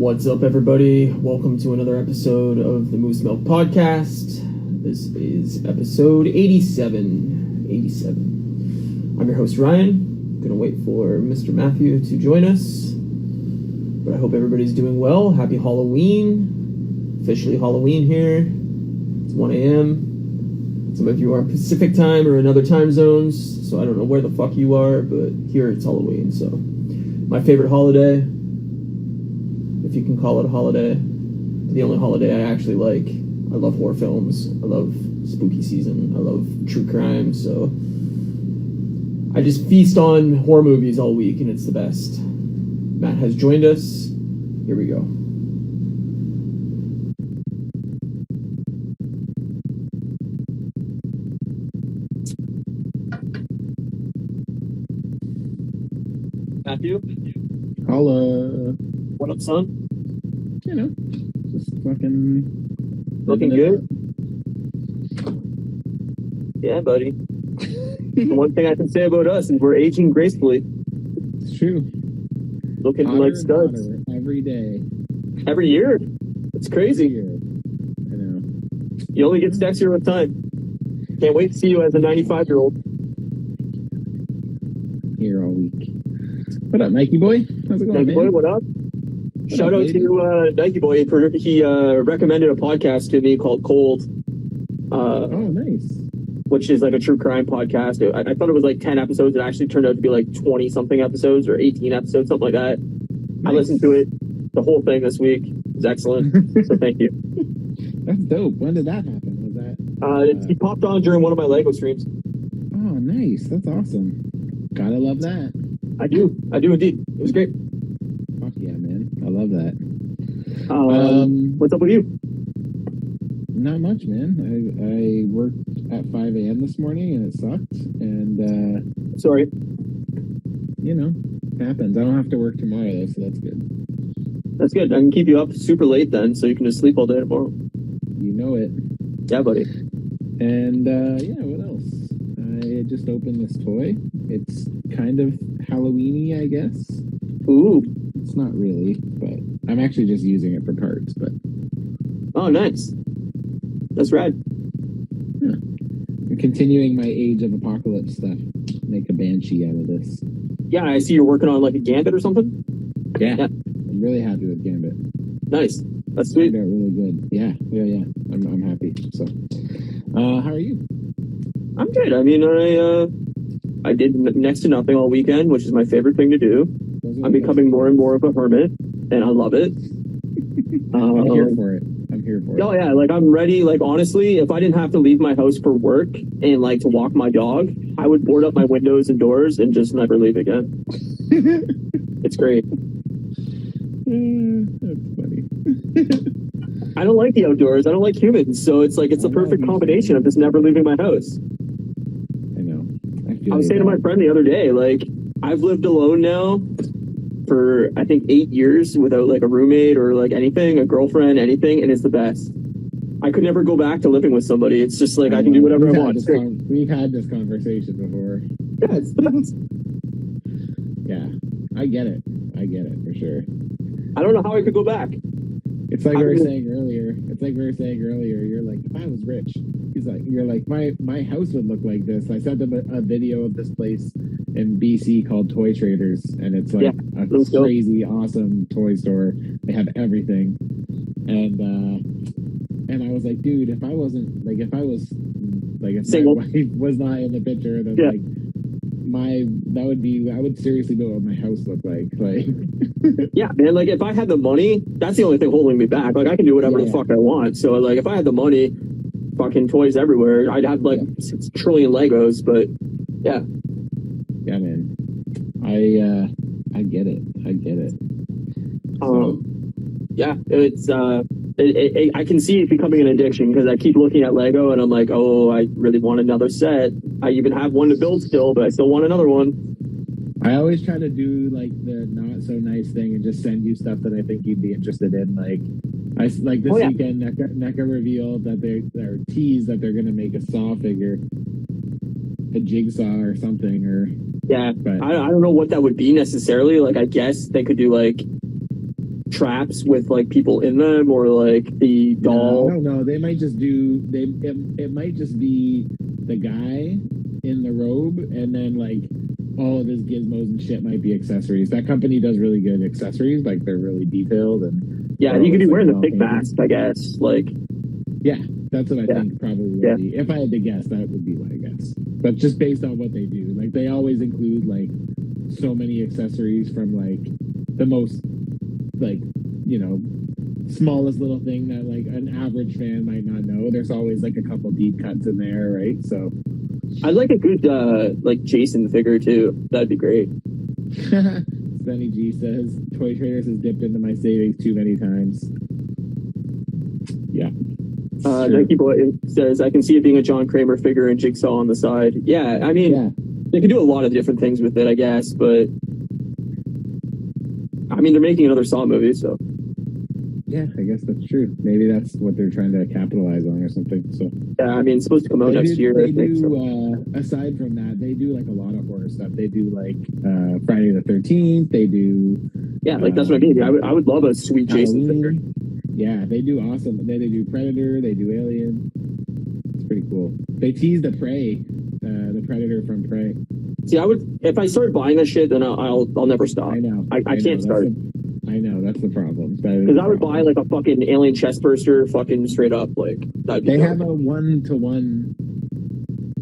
What's up, everybody? Welcome to another episode of the Moose Milk Podcast. This is episode 87. I'm your host, Ryan. Gonna wait for Mr. Matthew to join us. But I hope everybody's doing well. Happy Halloween. Officially Halloween here. It's 1 a.m. Some of you are Pacific time or in other time zones, so I don't know where the fuck you are, but here it's Halloween, so. My favorite holiday, if you can call it a holiday, the only holiday I actually like. I love horror films. I love spooky season. I love true crime, so I just feast on horror movies all week, and it's the best. Matt has joined us. Here we go. Matthew? Holla. What up, son? You know, just fucking looking good? Yeah, buddy. The one thing I can say about us is we're aging gracefully. It's true. Looking like studs. Every day. Every year? It's crazy. I know. You only get sexier with time. Can't wait to see you as a 95-year-old. Here all week. What up, Nike Boy? How's it going, Nike man? Boy, what up? Shout out to Nike Boy for he recommended a podcast to me called Cold. Oh, nice. Which is like a true crime podcast. I thought it was like 10 episodes. It actually turned out to be like 20 something episodes or 18 episodes, something like that. Nice. I listened to it, the whole thing this week. It was excellent. So thank you. That's dope. When did that happen? Was that? He popped on during one of my Lego streams. Oh, nice. That's awesome. Gotta love that. I do indeed. It was great. Fuck yeah, man. I love that. What's up with you? Not much, man. I worked at 5 a.m. this morning and it sucked. And sorry. You know, it happens. I don't have to work tomorrow though, so that's good. That's good. I can keep you up super late then, so you can just sleep all day tomorrow. You know it. Yeah, buddy. And yeah, what else? I just opened this toy. It's kind of Halloween-y, I guess. Ooh. It's not really, but I'm actually just using it for cards, but... Oh, nice. That's rad. Yeah. I'm continuing my Age of Apocalypse stuff. Make a Banshee out of this. Yeah, I see you're working on like a Gambit or something? Yeah. I'm really happy with Gambit. Nice. That's sweet. Turned out really good. Yeah. I'm happy. So, how are you? I'm good. I mean, I did next to nothing all weekend, which is my favorite thing to do. I'm becoming more and more of a hermit, and I love it. I'm here for it. Oh yeah, like I'm ready. Like honestly, if I didn't have to leave my house for work and like to walk my dog, I would board up my windows and doors and just never leave again. It's great. That's funny. I don't like the outdoors. I don't like humans, so it's like it's a perfect combination of just never leaving my house. I know. I was saying to my friend the other day, like I've lived alone now for I think 8 years without like a roommate or like anything, a girlfriend, anything, and it's the best. I could never go back to living with somebody. It's just like I can do whatever I want. We've had this conversation before. Yeah, it's the best. Yeah, I get it for sure. I don't know how I could go back. It's like we were saying earlier. You're like, if I was rich, you're like, my house would look like this. I sent them a video of this place in BC called Toy Traders, and it's like a crazy, awesome toy store. They have everything, and I was like, dude, if I was single, my wife was not in the picture, then like I would seriously know what my house looked like. Yeah, man, like if I had the money, that's the only thing holding me back. Like I can do whatever the fuck I want. So like if I had the money, fucking toys everywhere, I'd have like 6 trillion Legos, but yeah. Yeah, man. I get it. Yeah, it's I can see it becoming an addiction because I keep looking at Lego and I'm like, oh, I really want another set. I even have one to build still, but I still want another one. I always try to do like the not so nice thing and just send you stuff that I think you'd be interested in. Like this weekend, NECA revealed that they're teased that they're gonna make a Saw figure, a Jigsaw or something, or but I don't know what that would be necessarily. Like I guess they could do like traps with like people in them, or like the doll. No, I don't know. They might just do. It might just be the guy in the robe, and then like all of his gizmos and shit might be accessories. That company does really good accessories. Like they're really detailed and Yeah, he could be wearing the big mask, I guess. Like, yeah, that's what I think probably would be. If I had to guess, that would be my guess. But just based on what they do, like they always include like so many accessories from like the most like smallest little thing that like an average fan might not know. There's always like a couple deep cuts in there, right? So I'd like a good like Jason figure too. That'd be great. Sunny G says Toy Traders has dipped into my savings too many times. Yeah. Nike Boy says I can see it being a John Kramer figure and Jigsaw on the side. Yeah, I mean they can do a lot of different things with it, I guess, but I mean they're making another Saw movie, so yeah, I guess that's true. Maybe that's what they're trying to capitalize on or something. So yeah, I mean it's supposed to come out next year. They do. Aside from that, they do like a lot of horror stuff. They do like Friday the 13th. They do. Yeah, like that's what I mean. I would love a sweet Jason figure. Yeah, they do awesome. They do Predator. They do Alien. It's pretty cool. They tease the Prey, the Predator from Prey. See, I would if I start buying this shit, then I'll never stop. I know. I can't start. I know that's the problem. Because I would buy like a fucking alien chest burster, fucking straight up. Like they have a 1-to-1.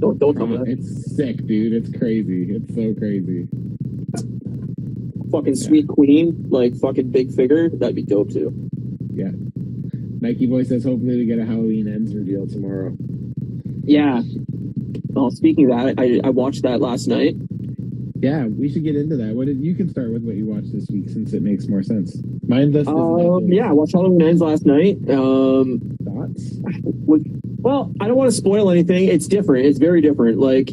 Don't tell me that. It's sick, dude. It's crazy. It's so crazy. Fucking Sweet Queen, like fucking big figure. That'd be dope too. Yeah. Nike Boy says hopefully we get a Halloween Ends reveal tomorrow. Yeah. Oh, speaking of that, I watched that last night. Yeah, we should get into that. You can start with what you watched this week since it makes more sense. Mine does. Yeah, I watched Halloween Ends last night. Thoughts? Well, I don't want to spoil anything. It's different. It's very different. Like,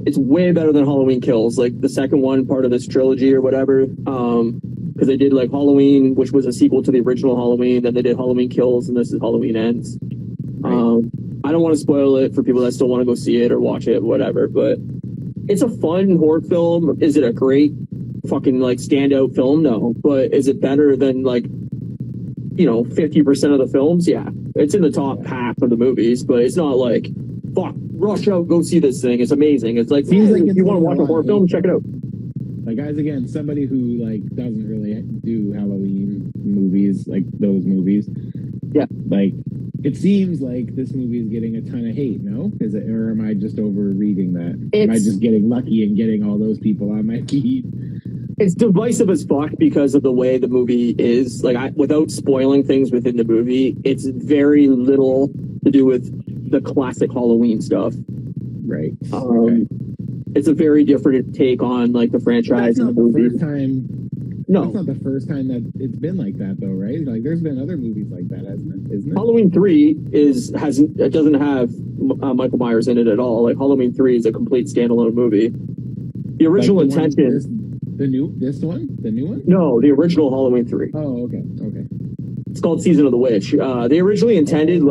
it's way better than Halloween Kills, like the second one, part of this trilogy or whatever. Because they did like Halloween, which was a sequel to the original Halloween. Then they did Halloween Kills, and this is Halloween Ends. Right. I don't want to spoil it for people that still want to go see it or watch it, whatever. But it's a fun horror film. Is it a great fucking like standout film? No. But is it better than like 50% of the films? Yeah, it's in the top half of the movies, but it's not like fuck, rush out, go see this thing. It's amazing. It's like, seems like if you want to watch a horror film, check it out. Like, guys, again, somebody who like doesn't really do Halloween movies, like those movies. Yeah, like it seems like this movie is getting a ton of hate. No, is it, or am I just overreading that? Am I just getting lucky and getting all those people on my feed? It's divisive as fuck because of the way the movie is. Like, without spoiling things within the movie, it's very little to do with the classic Halloween stuff. Right. Okay. It's a very different take on like the franchise and the movie. First time. No, that's not the first time that it's been like that, though, right? Like, there's been other movies like that, hasn't it? Isn't it? Halloween 3 doesn't have Michael Myers in it at all. Like, Halloween 3 is a complete standalone movie. The original intention. The new one? No, the original Halloween 3. Oh, okay. It's called Season of the Witch. They originally intended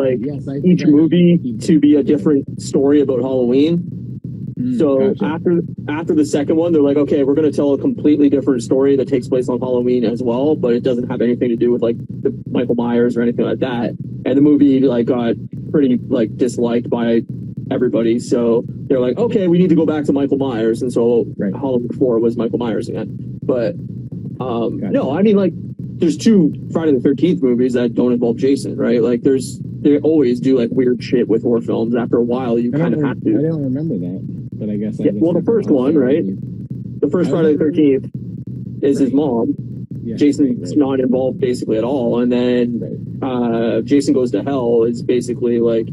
each movie to be a different story about Halloween. So gotcha. after the second one, they're like, okay, we're going to tell a completely different story that takes place on Halloween as well, but it doesn't have anything to do with like the Michael Myers or anything like that. And the movie like got pretty like disliked by everybody. So they're like, okay, we need to go back to Michael Myers, and so Halloween 4 was Michael Myers again. But gotcha. No, I mean, like, there's 2 Friday the 13th movies that don't involve Jason, right? Like, they always do like weird shit with horror films. After a while, you kind of have to. I don't remember that, but I guess. Well, the first one, right? The first Friday the 13th is his mom. Yeah, Jason's not involved basically at all, and then Jason Goes to Hell is basically like,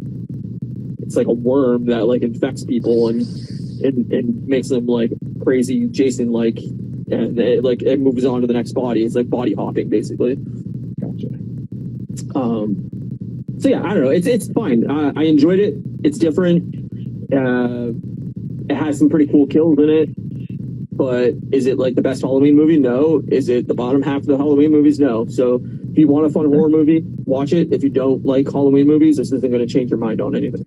it's like a worm that like infects people and makes them like crazy Jason like, and it moves on to the next body. It's like body hopping basically. Gotcha. So yeah, I don't know. It's fine. I enjoyed it. It's different. It has some pretty cool kills in it. But is it like the best Halloween movie? No. Is it the bottom half of the Halloween movies? No. So if you want a fun horror movie, watch it. If you don't like Halloween movies, this isn't going to change your mind on anything.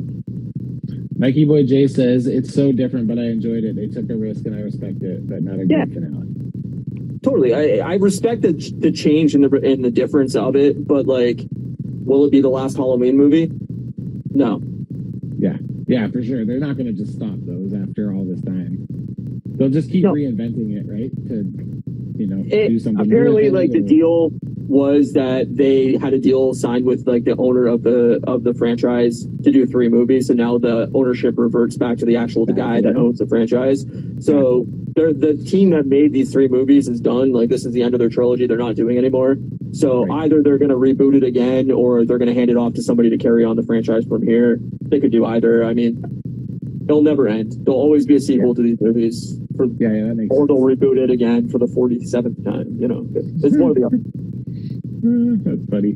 Mikey Boy J says, it's so different, but I enjoyed it. They took a risk and I respect it, but not a good finale. totally. I respect the change in the difference of it, but like, will it be the last Halloween movie? No. Yeah, for sure. They're not going to just stop those after all this time. They'll just keep reinventing it, right? To do something. Apparently, like the deal was that they had a deal signed with like the owner of the franchise to do 3 movies, and now the ownership reverts back to the guy that owns the franchise. So the team that made these 3 movies is done. Like, this is the end of their trilogy. They're not doing anymore. So either they're going to reboot it again, or they're going to hand it off to somebody to carry on the franchise from here. They could do either. I mean, it'll never end. There'll always be a sequel to these movies. That makes sense. Or they'll reboot it again for the 47th time. It's one of the other. That's funny.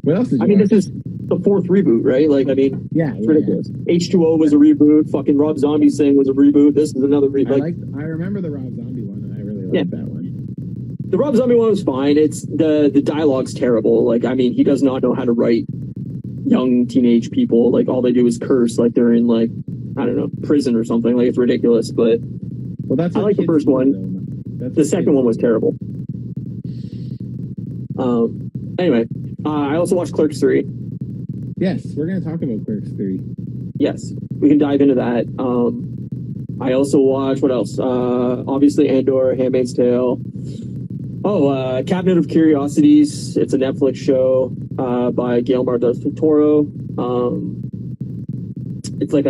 What else did you watch? This is the 4th reboot, right? Like, it's ridiculous. H2O was a reboot. Fucking Rob Zombie's thing was a reboot. This is another reboot. I remember the Rob Zombie one, and I really liked that one. The Rob Zombie one was fine. It's the dialogue's terrible. Like, he does not know how to write young teenage people. Like, all they do is curse. Like, they're in, like, I don't know, prison or something. Like, it's ridiculous. But I like the first one. The second one was terrible. Anyway, I also watched Clerks 3. Yes, we're going to talk about Clerks 3. Yes, we can dive into that. I also watched, what else? Obviously Andor, Handmaid's Tale. Cabinet of Curiosities. It's a Netflix show by Guillermo del Toro. It's like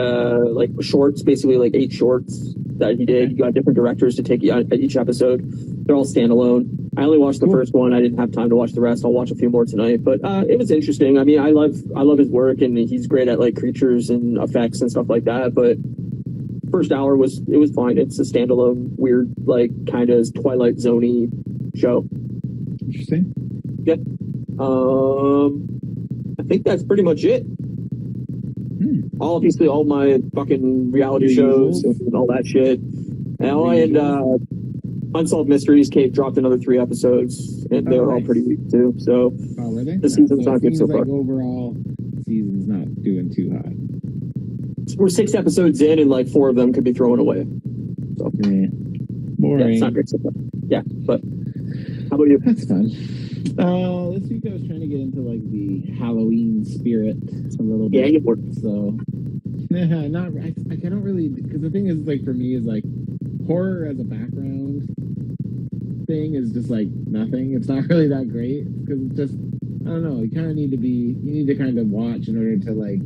shorts, basically like 8 shorts that he did. You got different directors to take each episode. They're all standalone. I only watched the first one. I didn't have time to watch the rest. I'll watch a few more tonight. But it was interesting. I love his work, and he's great at like creatures and effects and stuff like that. But first hour was fine. It's a standalone, weird, like kind of Twilight Zone-y show. Interesting. Yeah. I think that's pretty much it. Obviously, all my fucking reality shows and all that shit. And Unsolved Mysteries dropped another 3 episodes, and they were all pretty weak too. So were they? The season's not good so far. Overall, the season's not doing too hot. We're 6 episodes in, and like 4 of them could be thrown away. So boring. It's not great so far. Yeah, but how about you? That's fun. This week I was trying to get into like the Halloween spirit a little bit. Yeah, you were. So not. I don't really, because the thing is, like, for me is like horror as a background thing is just like nothing. It's not really that great because it's just, I don't know. You need to kind of watch in order to like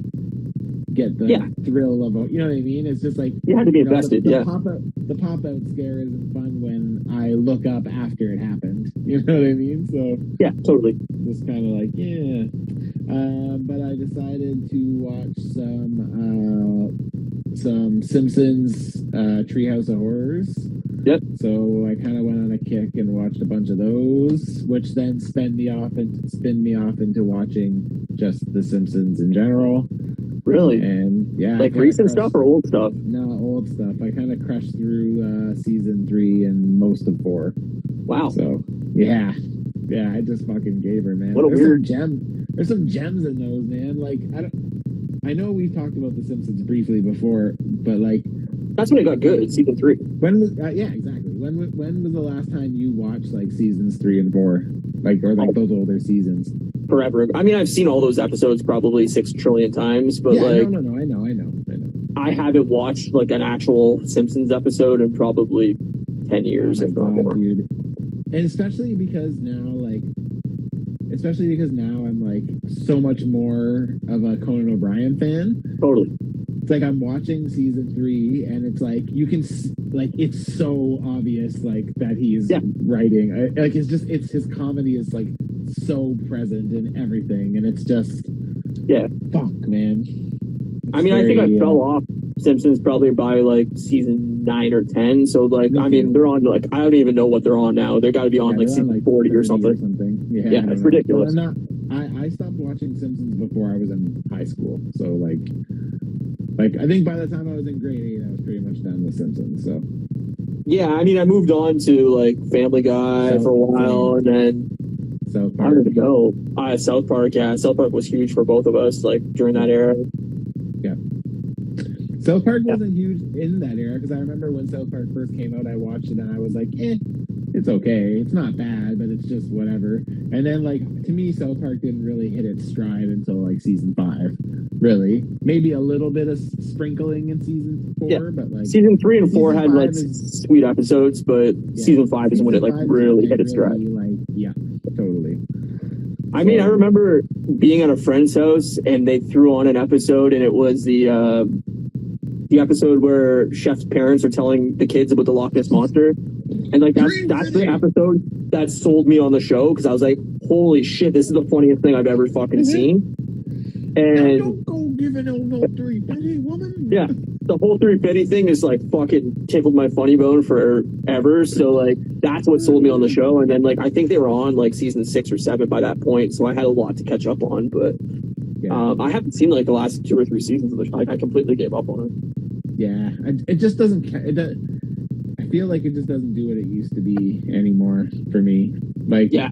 get the thrill of it. You know what I mean? It's just like you had to be invested. The pop out scare isn't fun when I look up after it happened. You know what I mean? So yeah, totally. Just kind of like but I decided to watch some Simpsons Treehouse of Horrors. Yep. So I kind of went on a kick and watched a bunch of those, which then spin me off into watching just The Simpsons in general. Really? And yeah, like recent stuff or old stuff? No, old stuff. I kind of crushed through season 3 and most of 4. Wow. So yeah, I just fucking gave her, man. There's some gems in those, man. Like I know we've talked about The Simpsons briefly before, but like that's when it got good. Season 3. When was exactly. When was the last time you watched like seasons 3 and 4, those older seasons? Forever. I mean, I've seen all those episodes probably 6 trillion times, but no, I know. I haven't watched like an actual Simpsons episode in probably 10 years, if not more. Dude. And especially because now I'm like so much more of a Conan O'Brien fan. Totally. It's like I'm watching season 3, and it's like you can like it's so obvious like that he's writing. Like it's his comedy is like so present in everything, and it's just fuck, man. I mean, I think I fell off Simpsons probably by like season 9 or 10. So like, I mean, they're on like I don't even know what they're on now. They got to be on like season 40 or something. Yeah, it's ridiculous. I stopped watching Simpsons before I was in high school. So like I think by the time I was in grade 8, I was pretty much done with Simpsons. So yeah, I mean, I moved on to like Family Guy for a while, and then South Park. I don't know. South Park. Yeah, South Park was huge for both of us like during that era. Yeah. South Park wasn't huge in that era because I remember when South Park first came out, I watched it and I was like, it's it's okay. It's not bad, but it's just whatever. And then, like, to me, South Park didn't really hit its stride until like season 5. Really, maybe a little bit of sprinkling in season 4, but like season 3 and 4 had like is, sweet episodes, but season 5 is when it like really hit its stride. Like, yeah, totally. I mean, I remember being at a friend's house and they threw on an episode, and it was the episode where Chef's parents are telling the kids about the Loch Ness Monster. And like that's the episode that sold me on the show, because I was like, holy shit, this is the funniest thing I've ever fucking seen. And don't go giving no 350, woman. Yeah, the whole 350 thing is like fucking tickled my funny bone forever. So like that's what sold me on the show. And then like I think they were on like season 6 or 7 by that point, so I had a lot to catch up on. But I haven't seen like the last 2 or 3 seasons of the show. Like, I completely gave up on it. Yeah, it just doesn't. I feel like it just doesn't do what it used to be anymore for me. Like, I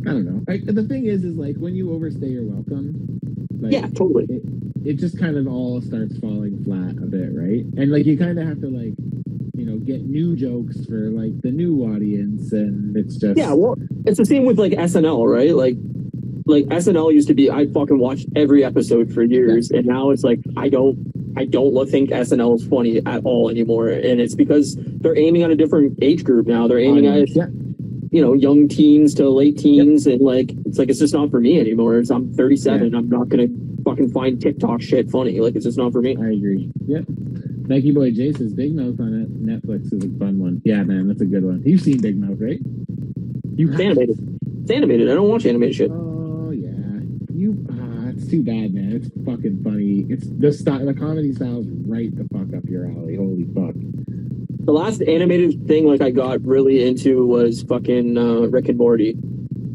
don't know. The thing is like when you overstay your welcome, like, yeah, totally. It just kind of all starts falling flat a bit, right? And like you kind of have to like, you know, get new jokes for like the new audience, and it's just well, it's the same with like SNL, right? Like SNL used to be, I fucking watched every episode for years, and now it's like I don't think SNL is funny at all anymore, and it's because they're aiming at a different age group now. They're aiming at you know, young teens to late teens, and like it's just not for me anymore. I'm 37. I'm not gonna fucking find TikTok shit funny. Like, it's just not for me. I agree. Yep. Nike Boy Jason's Big Mouth on Netflix is a fun one. Yeah, man, that's a good one. You've seen Big Mouth, right? It's animated. It's animated. I don't watch animated shit. Oh yeah. It's too bad, man. It's fucking funny. It's the comedy style's right the fuck up your alley. Holy fuck. The last animated thing like I got really into was fucking Rick and Morty,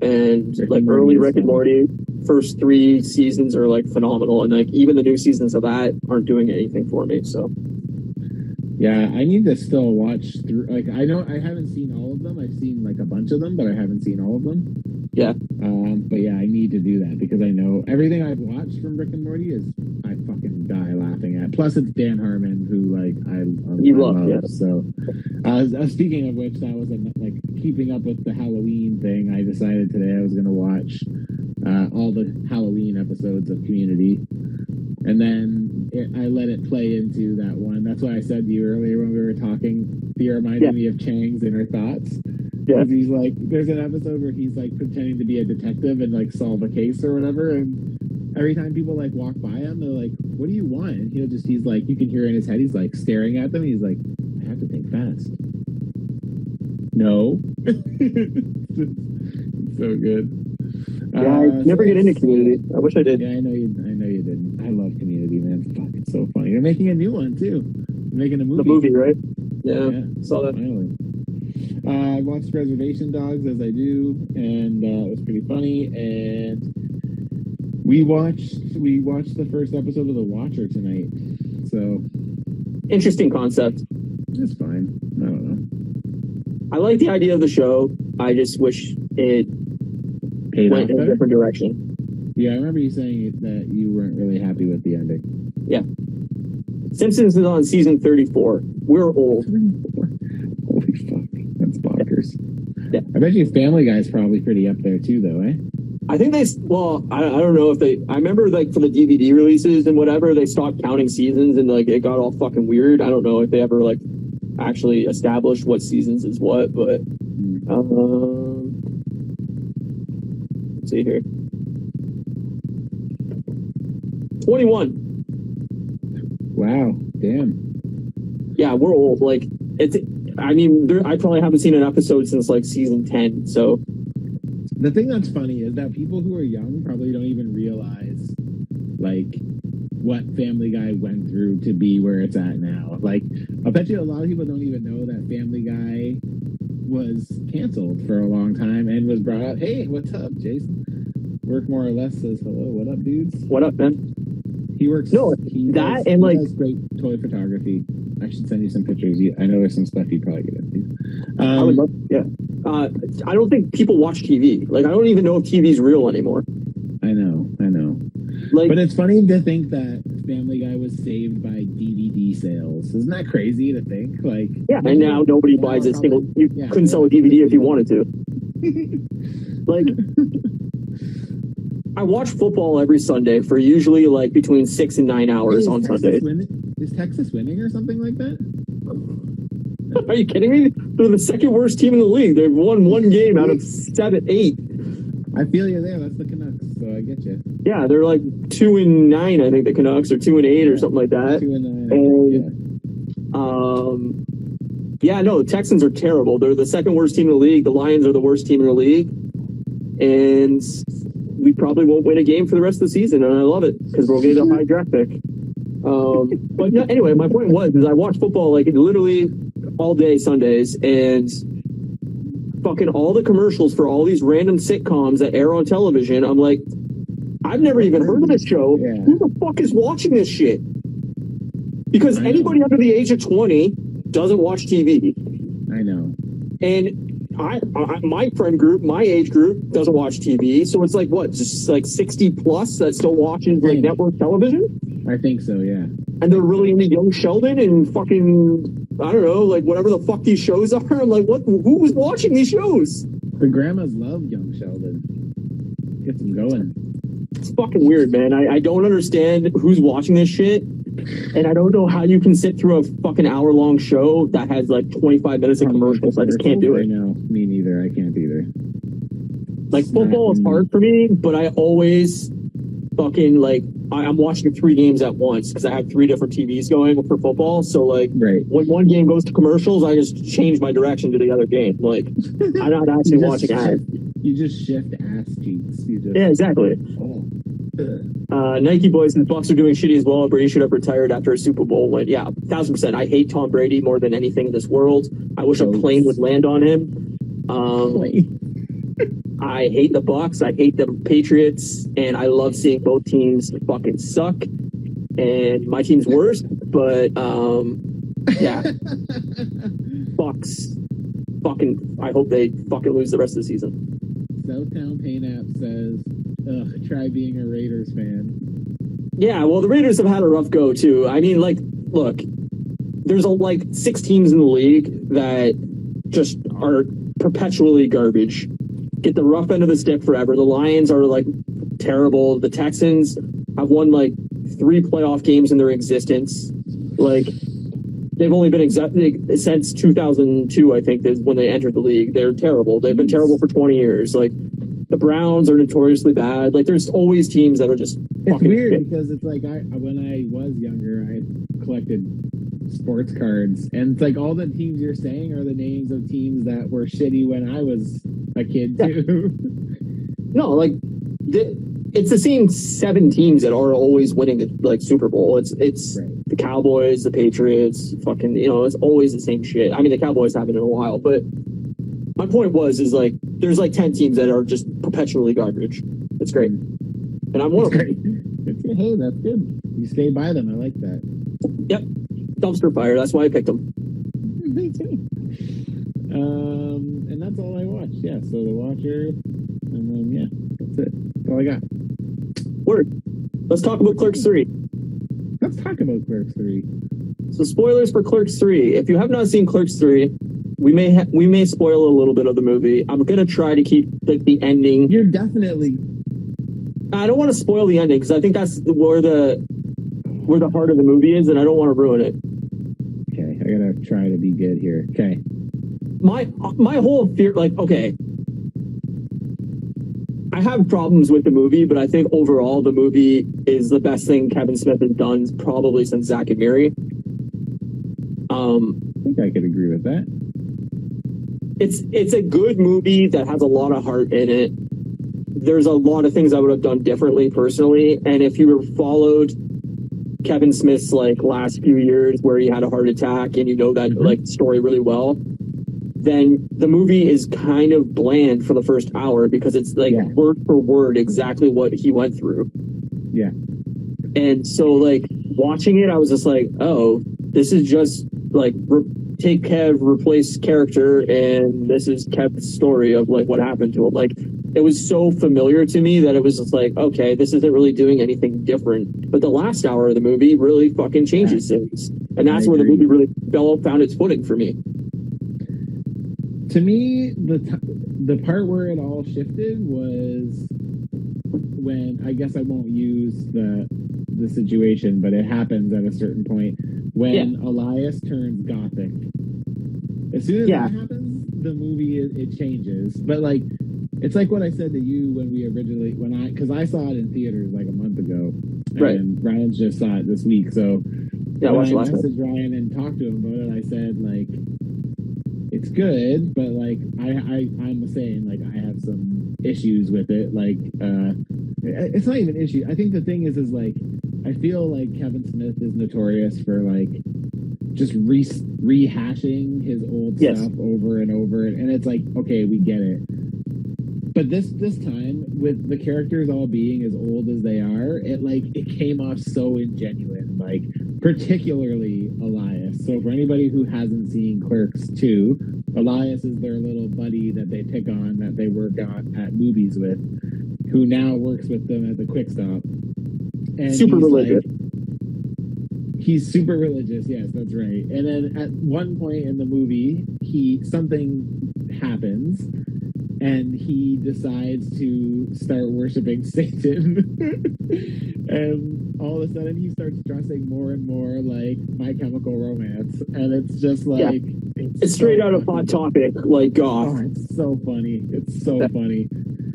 and like early Rick and Morty. First 3 seasons are like phenomenal, and like even the new seasons of that aren't doing anything for me. So yeah, I need to still watch through. Like, I know I haven't seen all of them. I've seen like a bunch of them, but I haven't seen all of them. Yeah. But yeah, I need to do that because I know everything I've watched from Rick and Morty is I fucking die laughing at. Plus, it's Dan Harmon, who like I love. Yeah. So, speaking of which, that was like keeping up with the Halloween thing. I decided today I was going to watch all the Halloween episodes of Community. And then I let it play into that one. That's why I said to you earlier when we were talking, you reminded me of Chang's Inner Thoughts. Yeah. Because he's like, there's an episode where he's like pretending to be a detective and like solve a case or whatever. And every time people like walk by him, they're like, what do you want? And he's like, you can hear in his head, he's like staring at them. He's like, I have to think fast. No. So good. Yeah, I never get into Community. I wish I did. Yeah, I know you didn't. I love Community, man. Fuck, it's so funny. They're making a new one too. They're making a movie. The movie, right? Yeah. Saw that. Finally. I watched Reservation Dogs as I do, and it was pretty funny. And we watched the first episode of The Watcher tonight. So interesting concept. It's fine. I don't know. I like the idea of the show. I just wish it went in a different direction. Yeah, I remember you saying that you weren't really happy with the ending. Yeah. Simpsons is on season 34. We're old. 34. Holy fuck. That's bonkers. Yeah. I bet you Family Guy's probably pretty up there too, though, eh? I think I don't know if I remember like for the DVD releases and whatever, they stopped counting seasons and like it got all fucking weird. I don't know if they ever like actually established what seasons is what, but let's see here. 21. Wow, damn. Yeah, we're old. Like I probably haven't seen an episode since like season 10. So the thing that's funny is that people who are young probably don't even realize like what Family Guy went through to be where it's at now. Like, I bet you a lot of people don't even know that Family Guy was canceled for a long time and was brought up. Hey, what's up, Jason? Work More or Less says hello. What up, dudes? What up, man? He works. No, he does great toy photography. I should send you some pictures. I know there's some stuff you'd probably get into. I would love. Yeah. I don't think people watch TV. Like, I don't even know if TV's real anymore. I know. Like, but it's funny to think that Family Guy was saved by DVD sales. Isn't that crazy to think? Like, yeah, and now nobody buys a single. You couldn't sell a DVD if you wanted to. Like, I watch football every Sunday for usually like between 6 and 9 hours on Sundays. Is Texas winning or something like that? Are you kidding me? They're the second worst team in the league. They've won one game out of 7, 8. I feel you there. That's the Canucks, so I get you. Yeah, they're like 2-9, I think, the Canucks, or 2-8 or something like that. 2-9. Yeah, no, the Texans are terrible. They're the second worst team in the league. The Lions are the worst team in the league. And we probably won't win a game for the rest of the season, and I love it because we'll get a high draft pick. But yeah, anyway, my point was is I watch football like literally all day Sundays, and fucking all the commercials for all these random sitcoms that air on television. I'm like, I've never even heard of this show. Yeah. Who the fuck is watching this shit? Because anybody under the age of 20 doesn't watch TV. I know. And my friend group, my age group, doesn't watch TV. So it's like, what, just like 60 plus that still watches like network television? I think so, yeah. And they're really into Young Sheldon and fucking, I don't know, like whatever the fuck these shows are. I'm like, who was watching these shows? The grandmas love Young Sheldon. Gets them going. It's fucking weird, man. I don't understand who's watching this shit. And I don't know how you can sit through a fucking hour-long show that has like 25 minutes of commercials. I just can't do it. No, me neither. I can't either. Like, football is hard for me, but I always fucking, like, I'm watching 3 games at once because I have 3 different TVs going for football. So, like, when one game goes to commercials, I just change my direction to the other game. Like, I'm not actually watching ads. You just shift ass cheeks. Yeah, exactly. Nike boys and the Bucks are doing shitty as well. Brady should have retired after a Super Bowl win. Yeah, 1,000%. I hate Tom Brady more than anything in this world. I wish a plane would land on him. I hate the Bucks. I hate the Patriots, and I love seeing both teams fucking suck. And my team's worse, but yeah, Bucks. Fucking. I hope they fucking lose the rest of the season. Southtown Pain App says, "Ugh, try being a Raiders fan." Yeah, well, the Raiders have had a rough go too. I mean, like, look, there's like 6 teams in the league that just are perpetually garbage. Get the rough end of the stick forever. The Lions are like terrible. The Texans have won like 3 playoff games in their existence. Like, they've only been since 2002, I think, is when they entered the league. They're terrible. They've been terrible for 20 years. Like, the Browns are notoriously bad. Like, there's always teams that are just It's weird shit. Because it's like when I was younger, I collected sports cards, and it's like all the teams you're saying are the names of teams that were shitty when I was a kid too. No, like it's the same 7 teams that are always winning the like Super Bowl. It's right. The Cowboys, the Patriots, fucking, you know, it's always the same shit. I mean, the Cowboys haven't in a while, but my point is like there's like 10 teams that are just perpetually garbage. It's great, and I'm one of them. Hey, that's good. You stay by them. I like that. Yep, dumpster fire. That's why I picked them. Me too. And that's all I watched. Yeah, so The Watcher, and then yeah, that's it. That's all I got. Word. Let's talk about Clerks 3. Let's talk about Clerks 3. So spoilers for Clerks 3. If you have not seen Clerks 3, we may spoil a little bit of the movie. I'm gonna try to keep the ending. You're definitely. I don't want to spoil the ending because I think that's where the heart of the movie is, and I don't want to ruin it. Okay, I gotta try to be good here. Okay. My whole fear, like, okay, I have problems with the movie, but I think overall the movie is the best thing Kevin Smith has done probably since Zack and Miri. I think I could agree with that. It's a good movie that has a lot of heart in it. There's a lot of things I would have done differently personally, and if you followed Kevin Smith's like last few years where he had a heart attack and you know that like story really well, then the movie is kind of bland for the first hour because it's like word for word exactly what he went through. Yeah. And so like watching it, I was just like, oh, this is just like take Kev, replace character, and this is Kev's story of like what happened to him. Like it was so familiar to me that it was just like, okay, this isn't really doing anything different. But the last hour of the movie really fucking changes things. And that's where the movie really found its footing for me. To me, the part where it all shifted was when, I guess I won't use the situation, but it happens at a certain point when Elias turns gothic. As soon as that happens, the movie it changes. But like, it's like what I said to you when we originally because I saw it in theaters like a month ago, and Ryan just saw it this week. So when I messaged Ryan and talked to him about it, I said like, it's good, but like I'm saying like I have some issues with it. Like it's not even an issue. I think the thing is like I feel like Kevin Smith is notorious for like just rehashing his old stuff over and over, and it's like, okay, we get it. But this time, with the characters all being as old as they are, it came off so ingenuine, like particularly Elias. So for anybody who hasn't seen Clerks 2, Elias is their little buddy that they pick on, that they work on at movies with, who now works with them at the Quick Stop. And super religious. He's super religious, yes, that's right. And then at one point in the movie, something happens, and he decides to start worshiping Satan. And all of a sudden, he starts dressing more and more like My Chemical Romance, and it's just like it's straight out of Hot Topic, like goth. Oh, it's so funny. It's so funny.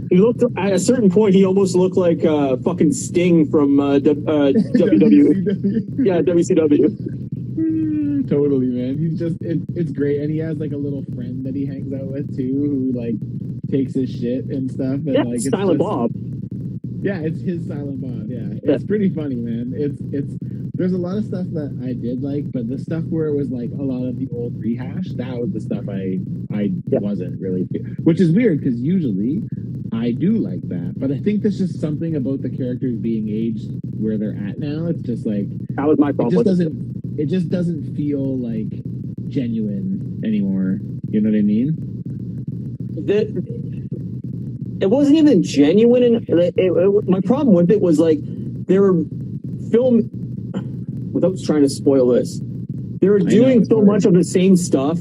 He looked at a certain point. He almost looked like fucking Sting from WWE. Yeah, WCW. Totally, man. He's just it's great, and he has like a little friend that he hangs out with too, who like takes his shit and stuff. And like it's Silent Bob. Yeah, it's his Silent Bob. Yeah, it's pretty funny, man. It's there's a lot of stuff that I did like, but the stuff where it was like a lot of the old rehash, that was the stuff I wasn't really, which is weird because usually I do like that, but I think there's just something about the characters being aged where they're at now. It's just like that was my problem. It just doesn't feel like genuine anymore. You know what I mean? It wasn't even genuine. My problem with it was like they were without trying to spoil this. They were doing so much of the same stuff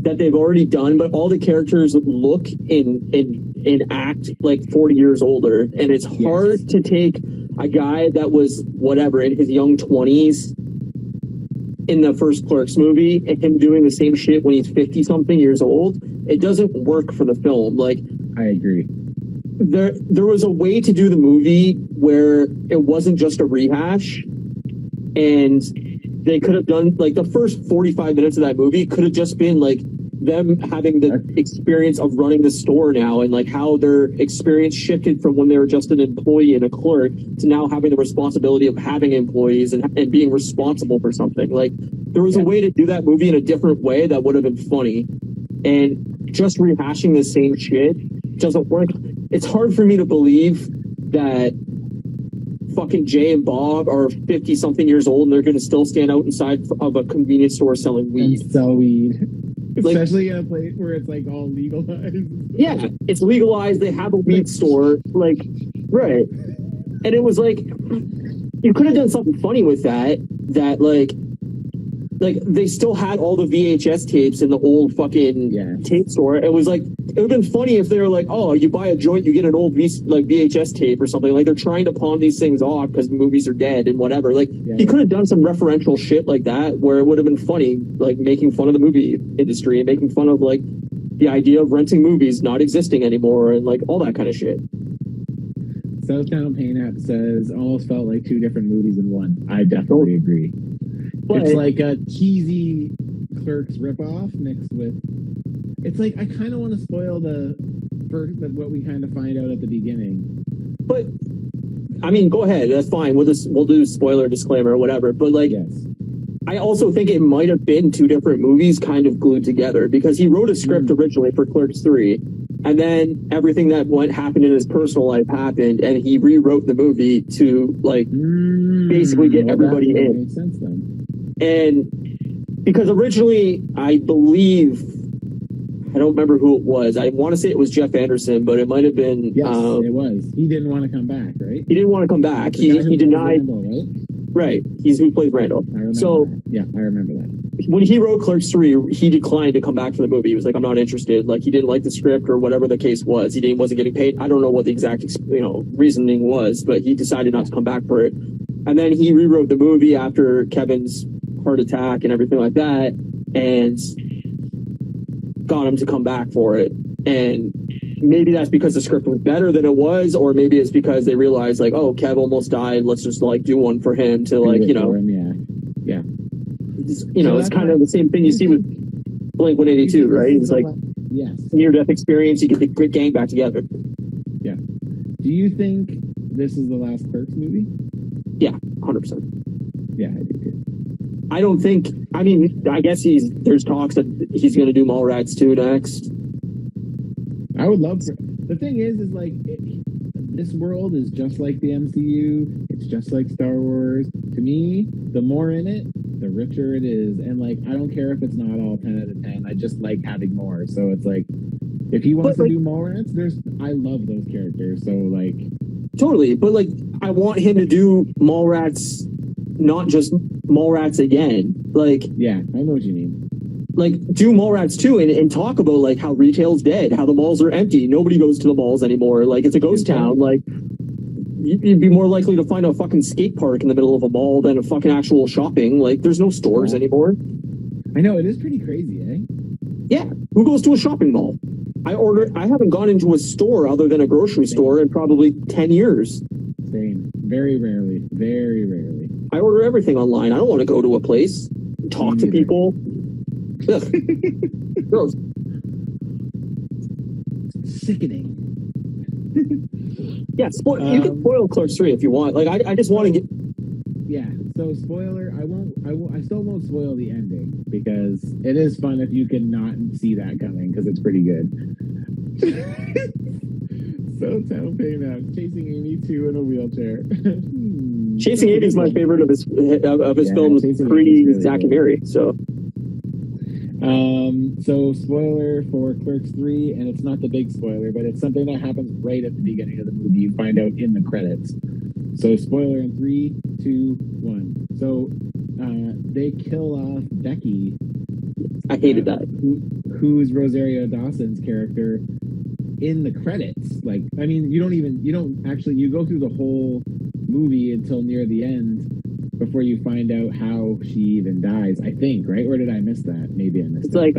that they've already done, but all the characters look and act like 40 years older, and it's hard to take a guy that was whatever in his young 20s in the first Clerks movie and him doing the same shit when he's 50 something years old. It doesn't work for the film. Like, I agree. There was a way to do the movie where it wasn't just a rehash, and they could have done like the first 45 minutes of that movie could have just been like them having the experience of running the store now, and like how their experience shifted from when they were just an employee and a clerk to now having the responsibility of having employees and being responsible for something. Like there was a way to do that movie in a different way that would have been funny, and just rehashing the same shit doesn't work. It's hard for me to believe that fucking Jay and Bob are 50 something years old and they're going to still stand out inside of a convenience store selling weed. And sell weed. Especially in a place where it's like all legalized. Yeah, it's legalized. They have a weed store. Like, right. And it was like, you could have done something funny with that like they still had all the VHS tapes in the old fucking tape store. It was like, it would have been funny if they were like, oh, you buy a joint, you get an old VHS tape or something. Like they're trying to pawn these things off because movies are dead and whatever. Like he could have done some referential shit like that where it would have been funny, like making fun of the movie industry and making fun of like the idea of renting movies not existing anymore and like all that kind of shit. Southtown Pain App says almost felt like two different movies in one. I definitely agree. But it's like a cheesy Clerks ripoff mixed with. It's like I kind of want to spoil what we kind of find out at the beginning. But I mean, go ahead. That's fine. We'll do spoiler disclaimer or whatever. But like, I also think it might have been two different movies kind of glued together because he wrote a script originally for Clerks 3. And then everything that happened in his personal life happened, and he rewrote the movie to like basically get everybody in. Makes sense then. And because originally, I believe I don't remember who it was. I want to say it was Jeff Anderson, but it might have been. Yes, it was. He didn't want to come back, right? He didn't want to come back. The guy who He denied. Randall, right? Right. He's who plays Randall. I remember So that. Yeah, I remember that. when he wrote Clerks 3, he declined to come back for the movie. He was like, I'm not interested. Like, he didn't like the script or whatever the case was. Wasn't getting paid. I don't know what the exact, reasoning was, but he decided not to come back for it. And then he rewrote the movie after Kevin's heart attack and everything like that, and got him to come back for it. And maybe that's because the script was better than it was, or maybe it's because they realized, like, oh, Kev almost died. Let's just, like, do one for him to, like, Yeah. It's kind of the same thing you see with Blink 182, right? It's like yes, near-death experience. You get the great gang back together. Yeah. Do you think this is the last Clerks movie? Yeah, 100%. Yeah, I do too. I don't think. I mean, I guess there's talks that he's going to do Mallrats 2 next. I would love for. The thing is like this world is just like the MCU. It's just like Star Wars. To me, the more in it, the richer it is. And like, I don't care if it's not all 10 out of 10. I just like having more. So it's like, if he wants to do Mallrats, I love those characters. So like, totally. But like, I want him to do Mallrats, not just Mallrats again. Like, yeah, I know what you mean. Like, do Mallrats 2 and talk about like how retail's dead, how the malls are empty. Nobody goes to the malls anymore. Like, it's a ghost town. Like, you'd be more likely to find a fucking skate park in the middle of a mall than a fucking actual shopping. Like, there's no stores anymore. I know, it is pretty crazy, eh? Yeah. Who goes to a shopping mall? I haven't gone into a store other than a grocery store in probably 10 years. Same. Very rarely. Very rarely. I order everything online. I don't want to go to a place, talk to people. Ugh. Gross. Sickening. Yeah, you can spoil Clerks 3 if you want. Like, I just want to get. Yeah. So spoiler, I still won't spoil the ending because it is fun if you can not see that coming because it's pretty good. So tell pay now. Chasing Amy 2 in a wheelchair. Chasing Amy is my favorite of his films pre Zack and Mary. So. So spoiler for Clerks 3, and it's not the big spoiler, but it's something that happens right at the beginning of the movie. You find out in the credits. So spoiler in 3, 2, 1. So they kill off Becky. I hated that. Who's Rosario Dawson's character in the credits. Like, I mean, you go through the whole movie until near the end before you find out how she even dies, I think, right? Or did I miss that? Maybe I missed it. It's like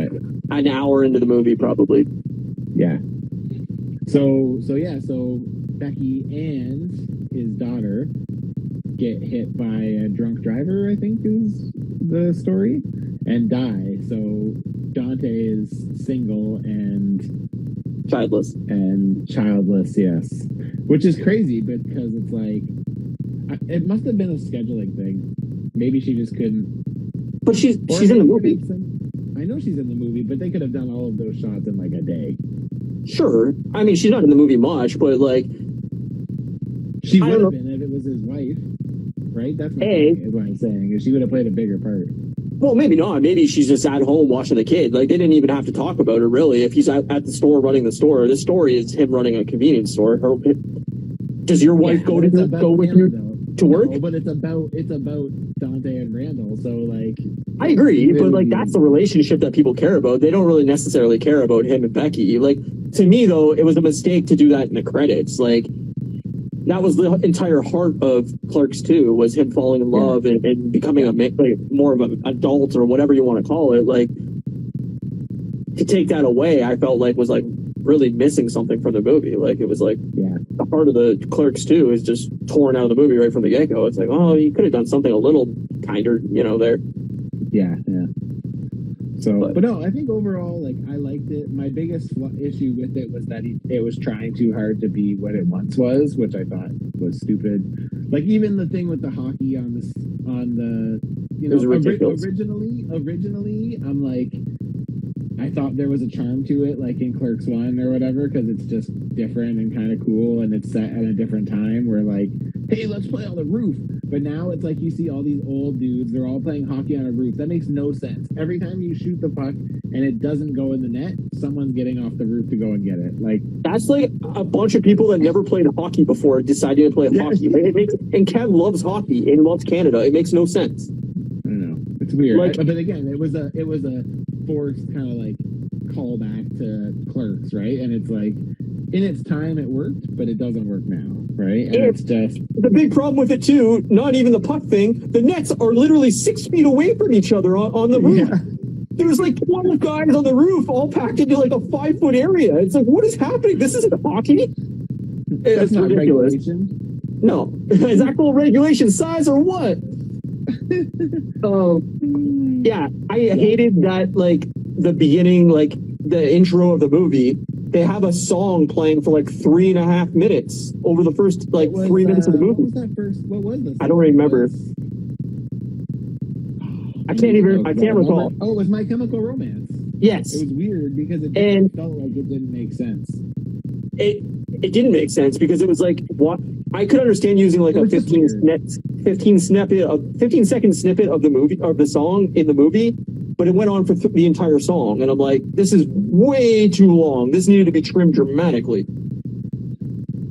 an hour into the movie, probably. Yeah. So Becky and his daughter get hit by a drunk driver, I think is the story, and die. So Dante is single and childless, yes. Which is crazy because it's like, it must have been a scheduling thing. Maybe she just couldn't. But she's in the movie. I know she's in the movie, but they could have done all of those shots in like a day. Sure. I mean, she's not in the movie much, but like, she would have been if it was his wife, right? That's what I'm saying. If she would have played a bigger part. Well, maybe not. Maybe she's just at home watching the kid. Like, they didn't even have to talk about her, really. If he's at the store running the store, the story is him running a convenience store. Does your wife go with you to work? No, but it's about Dante and Randall. So like, I agree, but like, that's the relationship that people care about. They don't really necessarily care about him and Becky. Like, to me though, it was a mistake to do that in the credits. Like, that was the entire heart of Clerks 2, was him falling in love and becoming more of an adult or whatever you want to call it. Like, to take that away, I felt like was like really missing something from the movie. Like, it was like, the heart of the Clerks 2 is just torn out of the movie right from the get-go. It's like, oh, you could have done something a little kinder, there. Yeah. So, but no, I think overall, like, I liked it. My biggest issue with it was that it was trying too hard to be what it once was, which I thought was stupid. Like, even the thing with the hockey on the originally, I'm like, I thought there was a charm to it, like in Clerks 1 or whatever, because it's just different and kind of cool, and it's set at a different time where, like, hey, let's play on the roof. But now it's like you see all these old dudes, they're all playing hockey on a roof. That makes no sense. Every time you shoot the puck and it doesn't go in the net, someone's getting off the roof to go and get it. Like, that's like a bunch of people that never played hockey before deciding to play hockey. And Kev loves hockey and loves Canada. It makes no sense. I don't know. It's weird. Like, but again, it was a forced kind of like callback to Clerks, right? And it's like, in its time it worked, but it doesn't work now, right? And it's just the big problem with it too. Not even the puck thing. The nets are literally 6 feet away from each other on the roof. Yeah. There's like 12 guys on the roof, all packed into like a 5-foot area. It's like, what is happening? This isn't hockey. That's not ridiculous. Regulation. No, is actual regulation size or what? Yeah, I hated that. Like the beginning, like the intro of the movie. They have a song playing for like 3.5 minutes over the first like 3 minutes of the movie. What was that first? What was this? I don't remember. I can't recall. Oh, it was My Chemical Romance. Yes. It was weird because it felt like it didn't make sense. It didn't make sense because it was like, what? I could understand using like a 15 second snippet of the movie, of the song in the movie, but it went on for the entire song, and I'm like, this is way too long. This needed to be trimmed dramatically.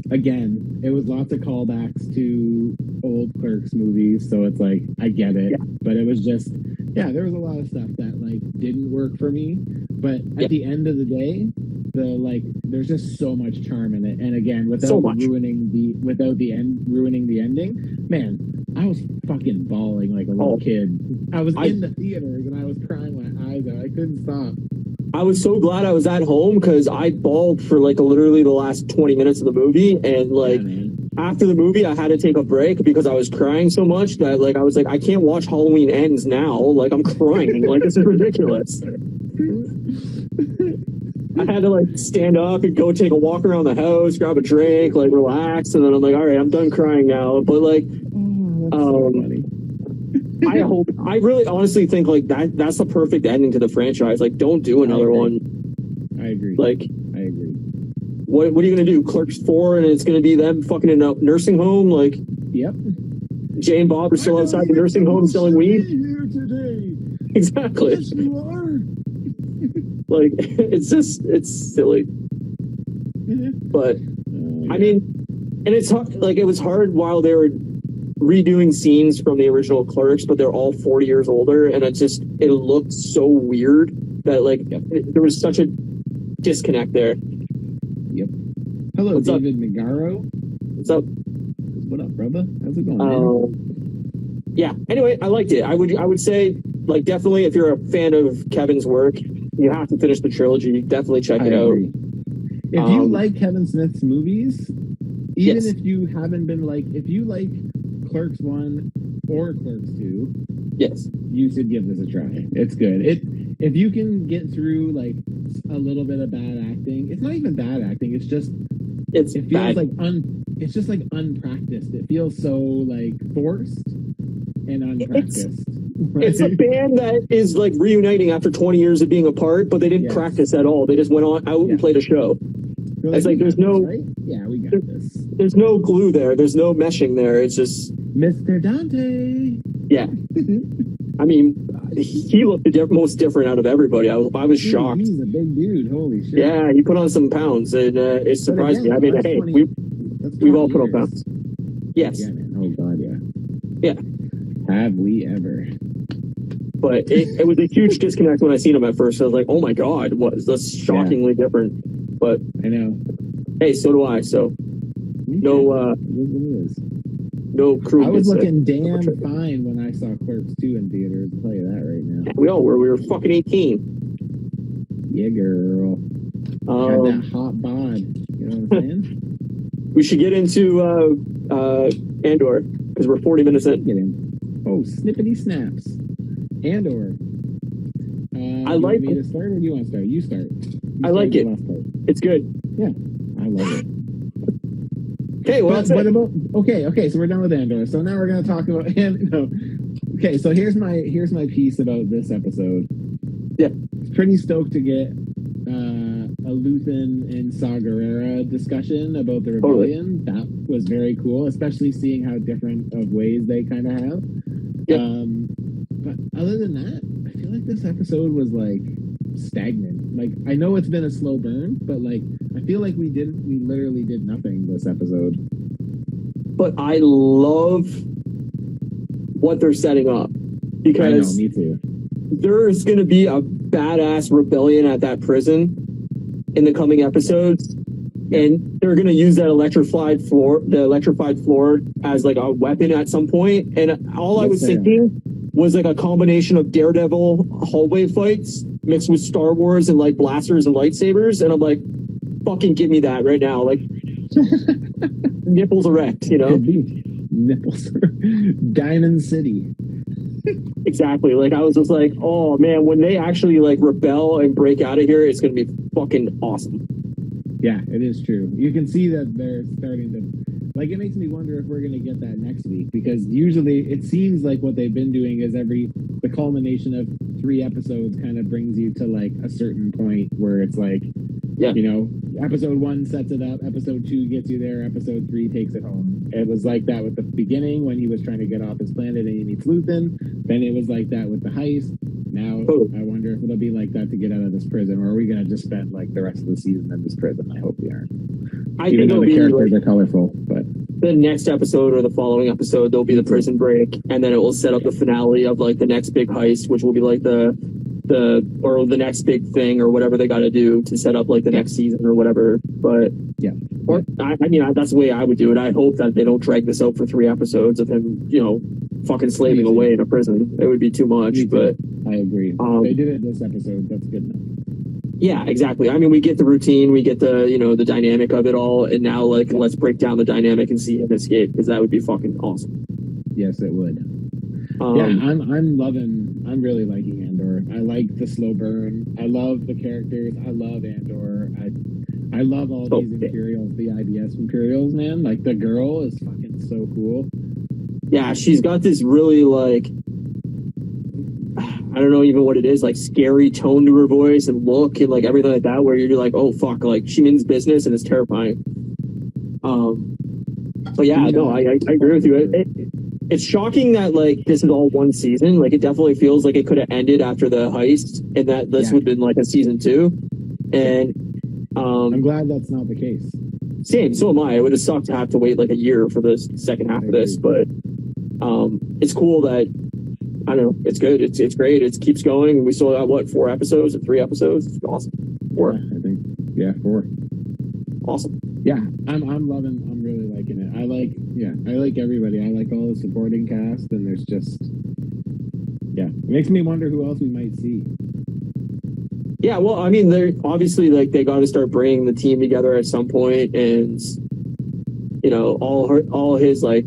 Again, it was lots of callbacks to old Clerks movies, so it's like, I get it, but it was just, there was a lot of stuff that like didn't work for me, but at the end of the day, there's just so much charm in it, and again, without ruining the ending, man, I was fucking bawling like a little kid. I was in the theaters and I was crying my eyes out. I couldn't stop. I was so glad I was at home because I bawled for like literally the last 20 minutes of the movie, and like after the movie I had to take a break because I was crying so much that like I was like, I can't watch Halloween Ends now. Like I'm crying. Like this is ridiculous. I had to like stand up and go take a walk around the house, grab a drink, like relax, and then I'm like, all right, I'm done crying now. But like, I really honestly think like that's the perfect ending to the franchise. Like, don't do another one. I agree. Like, I agree. What are you gonna do? Clerks 4, and it's gonna be them fucking in a nursing home? Like, yep. Jay and Bob are still outside the nursing home selling weed. Here today. Exactly. Yes, you are. Like, it's silly. But I mean, and it's hard, like it was hard while they were redoing scenes from the original Clerks, but they're all 40 years older, and it looked so weird that like there was such a disconnect there. Yep. Hello, What's David up? Megaro. What's up? What up, brother? How's it going, man? Yeah. Anyway, I liked it. I would say, like, definitely if you're a fan of Kevin's work, you have to finish the trilogy. Definitely check it out. If you like Kevin Smith's movies, even if you haven't been like, if you like Clerks 1 or Clerks 2, you should give this a try. It's good. If you can get through like a little bit of bad acting, it's not even bad acting. It feels bad. like it's just like unpracticed. It feels so like forced and unpracticed. It's a band that is like reuniting after 20 years of being apart, but they didn't practice at all. They just went out and played a show. It's like there's no, right? Yeah, we got this. There's no glue there. There's no meshing there. It's just Mr. Dante. Yeah. I mean, he looked the most different out of everybody. I was shocked. He's a big dude. Holy shit. Yeah, he put on some pounds, and it surprised me. I mean, hey, we've all put on pounds. Yes. Yeah, man. Oh God, yeah. Yeah. Have we ever? But it was a huge disconnect when I seen him at first. I was like, oh my God, that's shockingly different. But I know. Hey, so do I. So no crew. I was looking damn fine when I saw Clerks 2 in theaters. I'll tell you that right now. We all were. We were fucking 18. Yeah, girl. Had that hot bod. You know what I'm saying? We should get into Andor because we're 40 minutes in. Get in. Oh, snippety snaps. Andor. I like me to start, or do you want to start? You start. I like it. It's good. Yeah, I love it. Okay, well, that's it. Okay, so we're done with Andor. So now we're going to talk about Okay, so here's my piece about this episode. Yeah. Pretty stoked to get a Luthen and Saw Gerrera discussion about the rebellion. was very cool, especially seeing how different of ways they kind of have. Yep. But other than that, I feel like this episode was like stagnant. Like I know it's been a slow burn, but like I feel like we literally did nothing this episode. But I love what they're setting up because me too. There's going to be a badass rebellion at that prison in the coming episodes, and they're going to use that electrified floor as like a weapon at some point. And all I was thinking was like a combination of Daredevil hallway fights mixed with Star Wars and like blasters and lightsabers, and I'm like, fucking give me that right now, like nipples erect, you know? Could be. Nipples. Diamond City. Exactly. Like I was just like, oh man, when they actually like rebel and break out of here, it's gonna be fucking awesome. Yeah, it is true. You can see that they're starting to, like, it makes me wonder if we're going to get that next week, because usually it seems like what they've been doing is the culmination of 3 episodes kind of brings you to like a certain point where it's like, you know, episode 1 sets it up, episode 2 gets you there, episode 3 takes it home. It was like that with the beginning when he was trying to get off his planet and he meets Luthen. Then it was like that with the heist. Now I wonder if it'll be like that to get out of this prison, or are we gonna just spend like the rest of the season in this prison? I hope we aren't. Even though the characters are colorful, but the next episode or the following episode, there'll be the prison break, and then it will set up the finale of like the next big heist, which will be like the next big thing or whatever they got to do to set up like the next season or whatever. But I mean, that's the way I would do it. I hope that they don't drag this out for 3 episodes of him, you know, fucking slaving away in a prison. It would be too much. But I agree. They did it this episode. That's good enough. Yeah, exactly. I mean, we get the routine, we get the, you know, the dynamic of it all, and now like let's break down the dynamic and see him escape, because that would be fucking awesome. Yes, it would. I'm really liking Andor. I like the slow burn. I love the characters. I love Andor. I love all these Imperials, the IBS Imperials, man. Like the girl is fucking so cool. Yeah, she's got this really like, I don't know even what it is, like scary tone to her voice and look and like everything like that, where you're like, oh fuck, like she means business and it's terrifying. But yeah, no, I agree with you. It's shocking that like this is all one season. Like it definitely feels like it could have ended after the heist, and that this would have been like a season 2. And I'm glad that's not the case. Same, so am I. It would have sucked to have to wait like a year for the second half of this, but it's cool that, I don't know, it's good. It's great. It keeps going. We still got 4 episodes or 3 episodes? It's awesome. 4. Yeah, I think 4. Awesome. Yeah, I'm really liking it. I like everybody. I like all the supporting cast, and there's just, it makes me wonder who else we might see. Yeah, well, I mean, they're obviously like they got to start bringing the team together at some point, and you know, all his like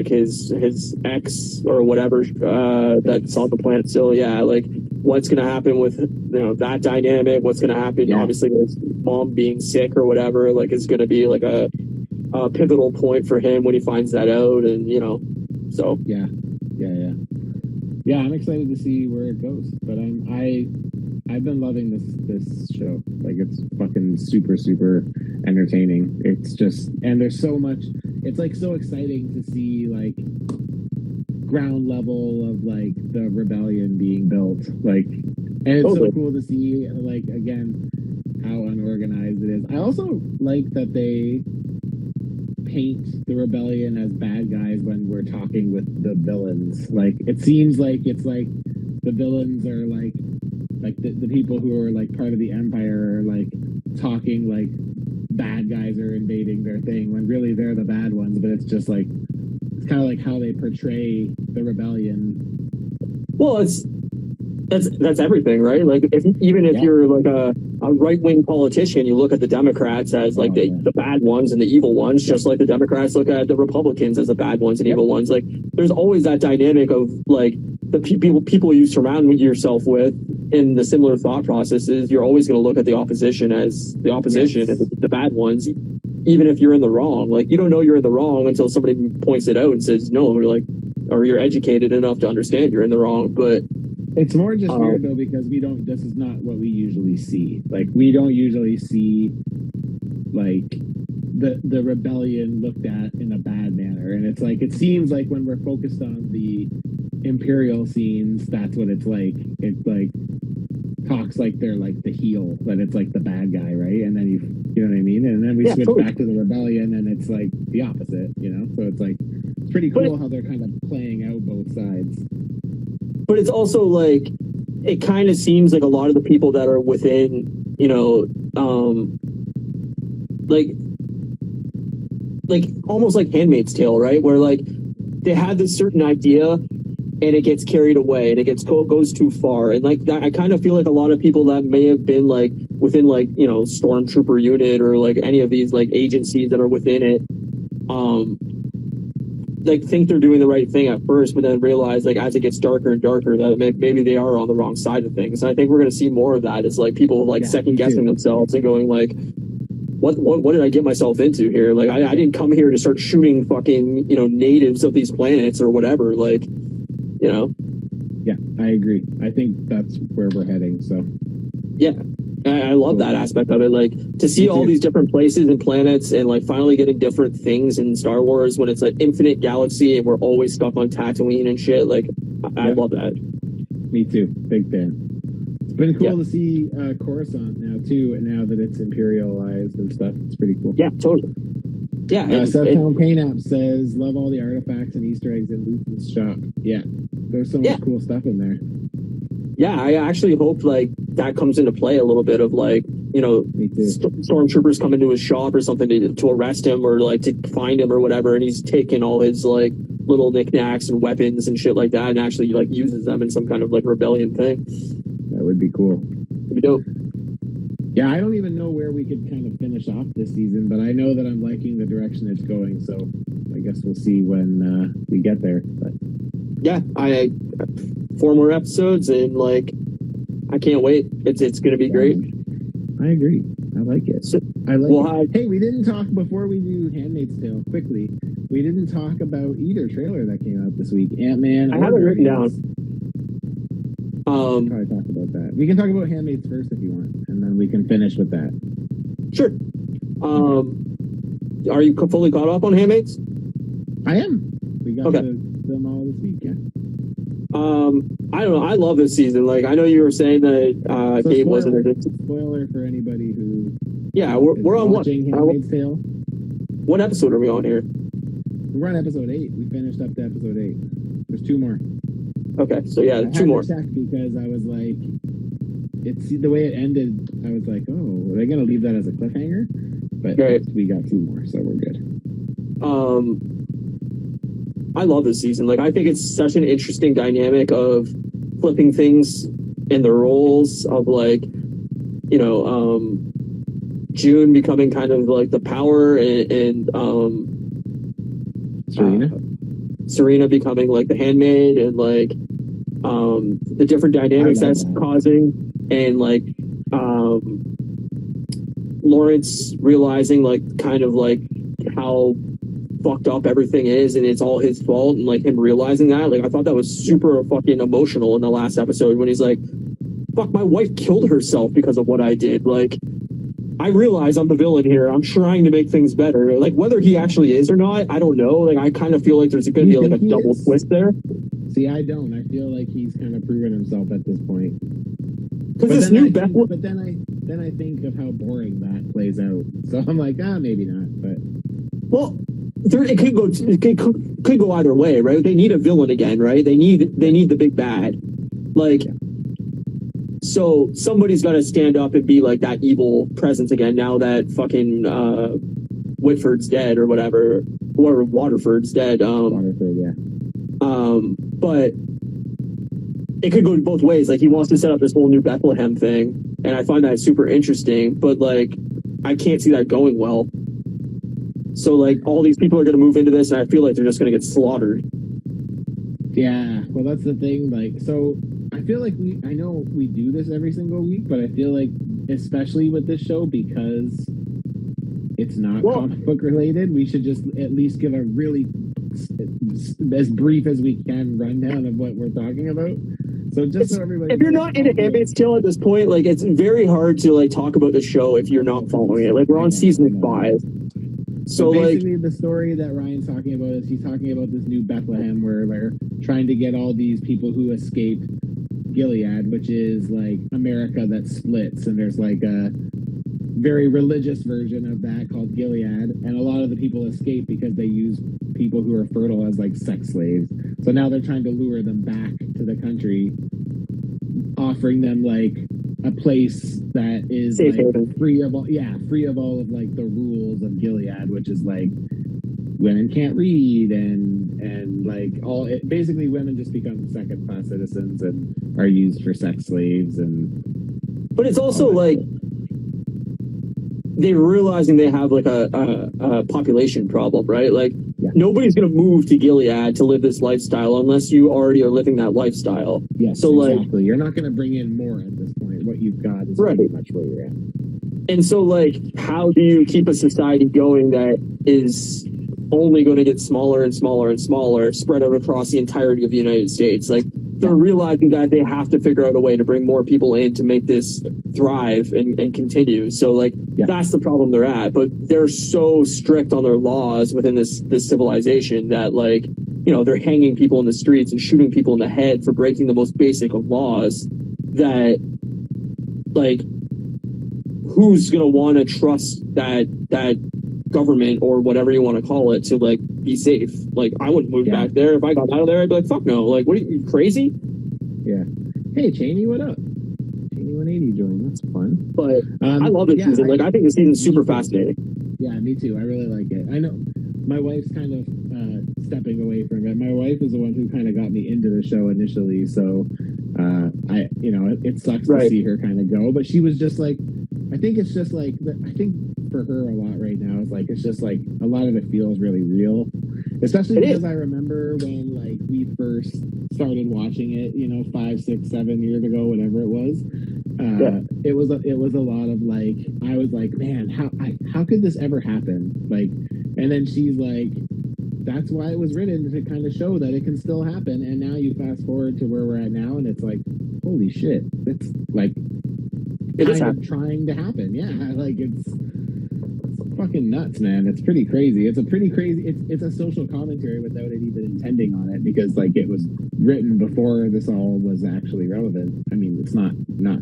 his ex or whatever that's on the planet still. Yeah, like what's gonna happen with, you know, that dynamic? What's gonna happen? Yeah. Obviously, with mom being sick or whatever, like it's gonna be like a pivotal point for him when he finds that out, and you know, so yeah. I'm excited to see where it goes, but I've been loving this show. Like it's fucking super entertaining. It's just, and there's so much. It's like so exciting to see like ground level of like the rebellion being built. Like, and it's so cool to see like again how unorganized it is. I also like that they paint the rebellion as bad guys when we're talking with the villains. Like it seems like it's like the villains are like the people who are like part of the empire are like talking like bad guys are invading their thing when really they're the bad ones, but it's just like it's kind of like how they portray the rebellion. Well, that's everything, right? Like if you're like a right-wing politician, you look at the Democrats as like the bad ones and the evil ones, just like the Democrats look at the Republicans as the bad ones and evil ones. Like there's always that dynamic of like the people you surround yourself with in the similar thought processes. You're always going to look at the opposition as the opposition and the bad ones, even if you're in the wrong. Like you don't know you're in the wrong until somebody points it out and says no, or you're educated enough to understand you're in the wrong. But it's more just weird though, because this is not what we usually see. Like we don't usually see like the rebellion looked at in a bad manner, and it's like it seems like when we're focused on the Imperial scenes, that's what it's like. It's like talks like they're like the heel, that it's like the bad guy, right? And then you know what I mean? And then we switch totally. back to the rebellion, and it's like the opposite, you know? So it's like it's pretty cool how they're kind of playing out both sides. But it's also like it kind of seems like a lot of the people that are within, you know, like almost like Handmaid's Tale, right? Where like they had this certain idea and it gets carried away and it goes too far. And like that, I kind of feel like a lot of people that may have been like within like, you know, Stormtrooper unit or like any of these like agencies that are within it, like think they're doing the right thing at first, but then realize like as it gets darker and darker that maybe they are on the wrong side of things. And I think we're going to see more of that. It's like people like second guessing themselves and going like, what did I get myself into here? Like I didn't come here to start shooting fucking, you know, natives of these planets or whatever. Like, you know. Yeah, I agree. I think that's where we're heading. So yeah, I love that aspect of it. Like to see all these different places and planets and like finally getting different things in Star Wars when it's an infinite galaxy and we're always stuck on Tatooine and shit. Like I love that. Me too. Big fan. It's been cool to see Coruscant now too, and now that it's imperialized and stuff, it's pretty cool. Yeah, totally. Yeah. Southtown Paint says, love all the artifacts and Easter eggs in Luton's shop. Yeah, there's so much cool stuff in there. Yeah, I actually hope like that comes into play a little bit of like, you know, stormtroopers come into his shop or something to arrest him or like to find him or whatever, and he's taking all his like little knickknacks and weapons and shit like that and actually like uses them in some kind of like rebellion thing. That would be cool. It'd be dope. Yeah, I don't even know where we could kind of finish off this season, but I know that I'm liking the direction it's going, so I guess we'll see when we get there. But yeah, I 4 more episodes and like I can't wait. It's gonna be great. I agree. I like it. So, I like it. Hey, we didn't talk before we do Handmaid's Tale quickly. We didn't talk about either trailer that came out this week. Antman. I have it written down. We'll probably talk about that. We can talk about Handmaids first if you want, and then we can finish with that. Sure. Are you fully caught up on Handmaids? I am. We got them all this week, yeah. I don't know. I love this season. Like, I know you were saying that Gabe wasn't a spoiler for anybody who. Yeah, we're on watching Handmaid's Tale. What episode are we on here? We're on episode 8. We finished up to episode 8. There's 2 more. Okay, so yeah, 2 more. Because I was like, it's the way it ended. I was like, oh, are they gonna leave that as a cliffhanger? But we got 2 more, so we're good. I love this season. Like, I think it's such an interesting dynamic of flipping things in the roles of like, you know, June becoming kind of like the power and Serena becoming like the handmaid and like the different dynamics that's causing and like Lawrence realizing like kind of like how fucked up everything is and it's all his fault and like him realizing that. Like I thought that was super fucking emotional in the last episode when he's like, fuck, my wife killed herself because of what I did. Like I realize I'm the villain here. I'm trying to make things better. Like whether he actually is or not, I don't know. Like I kind of feel like there's going to be like a double twist there. See, I don't. I feel like he's kind of proven himself at this point. Because this new Bethlehem. But then I think of how boring that plays out. So I'm like, maybe not. But well, it could go either way, right? They need a villain again, right? They need the big bad, like. So somebody's got to stand up and be like that evil presence again. Now that fucking Whitford's dead or whatever, or Waterford's dead. Waterford, yeah. But it could go both ways. Like he wants to set up this whole new Bethlehem thing, and I find that super interesting. But like, I can't see that going well. So like, all these people are going to move into this, and I feel like they're just going to get slaughtered. Yeah, well, that's the thing. Like, so I feel like I know we do this every single week, but I feel like, especially with this show, because it's not comic book related, we should just at least give a really, as brief as we can, rundown of what we're talking about. So just so everybody, if you're not into Handmaid's Tale at this point, like it's very hard to like talk about the show if you're not following it. Like we're on season 5. So but like, basically, the story that Ryan's talking about is he's talking about this new Bethlehem where they're trying to get all these people who escaped Gilead, which is like America that splits, and there's like a very religious version of that called Gilead, and a lot of the people escape because they use people who are fertile as like sex slaves. So now they're trying to lure them back to the country, offering them like a place that is safe like haven. free of all of like the rules of Gilead, which is like women can't read and like all it, basically women just become second class citizens and are used for sex slaves. And But it's also like they're realizing they have like a population problem, right? Like nobody's gonna move to Gilead to live this lifestyle unless you already are living that lifestyle. yes, So exactly. You're not going to bring in more at this point. What you've got is Right. pretty much where you're at. And so like how do you keep a society going that is only going to get smaller and smaller and smaller, spread out across the entirety of the United States? Like they're realizing that they have to figure out a way to bring more people in to make this thrive and continue. So like that's the problem they're at. But they're so strict on their laws within this civilization that like, you know, they're hanging people in the streets and shooting people in the head for breaking the most basic of laws that like who's gonna want to trust that government or whatever you want to call it to like be safe? Like I wouldn't move back there. If I got out of there, I'd be like, fuck no. Like, what are you crazy? Yeah. Hey, Cheney, what up? Cheney 180 joined. That's fun. But I love this season. Like I think this season's super fascinating. Yeah, me too. I really like it. I know my wife's kind of stepping away from it. My wife is the one who kind of got me into the show initially, so it sucks to see her kind of go. But she was just like, I think it's just like, I think for her a lot right now is like, it's just like a lot of it feels really real, especially because I remember when like we first started watching it, 5, 6, 7 years ago, whatever it was. It was a lot of like, I was like, man, how could this ever happen? Like, and then she's like, that's why it was written, to kind of show that it can still happen. And now you fast forward to where we're at now, and it's like, holy shit, it's like kind of trying to happen. Yeah, like it's fucking nuts, man. It's pretty crazy. It's a social commentary without it even intending on it, because like it was written before this all was actually relevant. I mean, it's not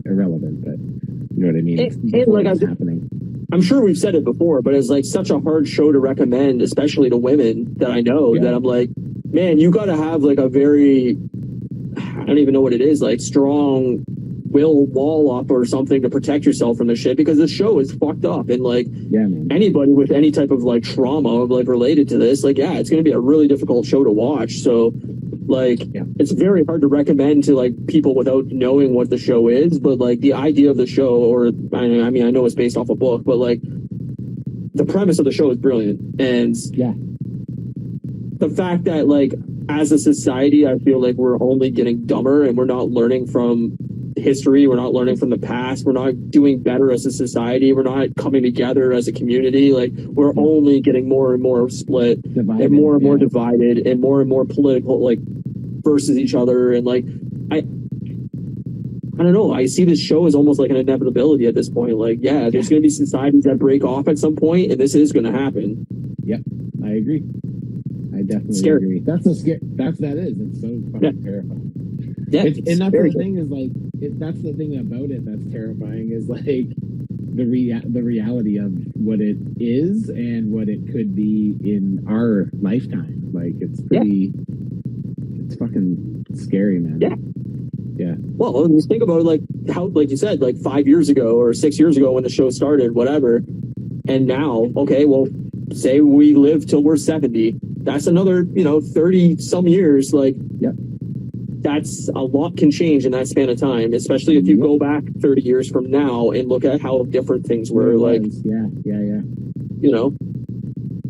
irrelevant, but you know what I mean. And like happening. I'm sure we've said it before, but it's like such a hard show to recommend, especially to women that I know, that I'm like, man, you got to have like a very, I don't even know what it is, like strong will wall up or something to protect yourself from this shit, because the show is fucked up. And like anybody with any type of like trauma like related to this, like, it's going to be a really difficult show to watch. So like, it's very hard to recommend to like people without knowing what the show is. But like the idea of the show, or I mean, I know it's based off a book, but like the premise of the show is brilliant. And the fact that like as a society, I feel like we're only getting dumber and we're not learning from history. We're not learning from the past. We're not doing better as a society. We're not coming together as a community. Like we're only getting more and more split, and more divided, and more political, like versus each other. And like I don't know. I see this show as almost like an inevitability at this point. Like, there's going to be societies that break off at some point, and this is going to happen. Yep, I agree. I definitely agree. That's so scary. It's so fucking terrifying. Yeah, and that's the thing is like, that's the thing about it that's terrifying is like the reality of what it is and what it could be in our lifetime. Like it's pretty, it's fucking scary, man. Yeah. Well, just think about it, like how, like you said, like 5 years ago or 6 years ago when the show started, whatever. And now, okay, well, say we live till we're 70. That's another, 30 some years. Like, that's a lot can change in that span of time, especially if you go back 30 years from now and look at how different things were. Like, Well,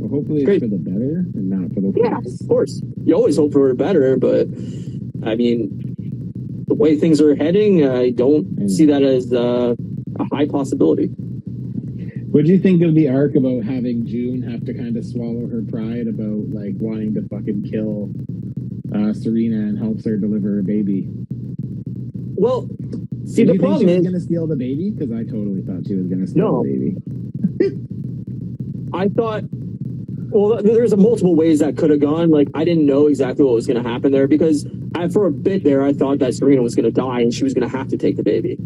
hopefully it's for the better and not for the worse. Yeah, of course. You always hope for better, but I mean, the way things are heading, I don't see that as a high possibility. What do you think of the arc about having June have to kind of swallow her pride about like wanting to fucking kill Serena and helps her deliver a baby? Well, see, the problem is, going to steal the baby, because I totally thought she was going to steal the baby. I thought Well, there's multiple ways that could have gone. Like, I didn't know exactly what was going to happen there because for a bit there, I thought that Serena was going to die and she was going to have to take the baby.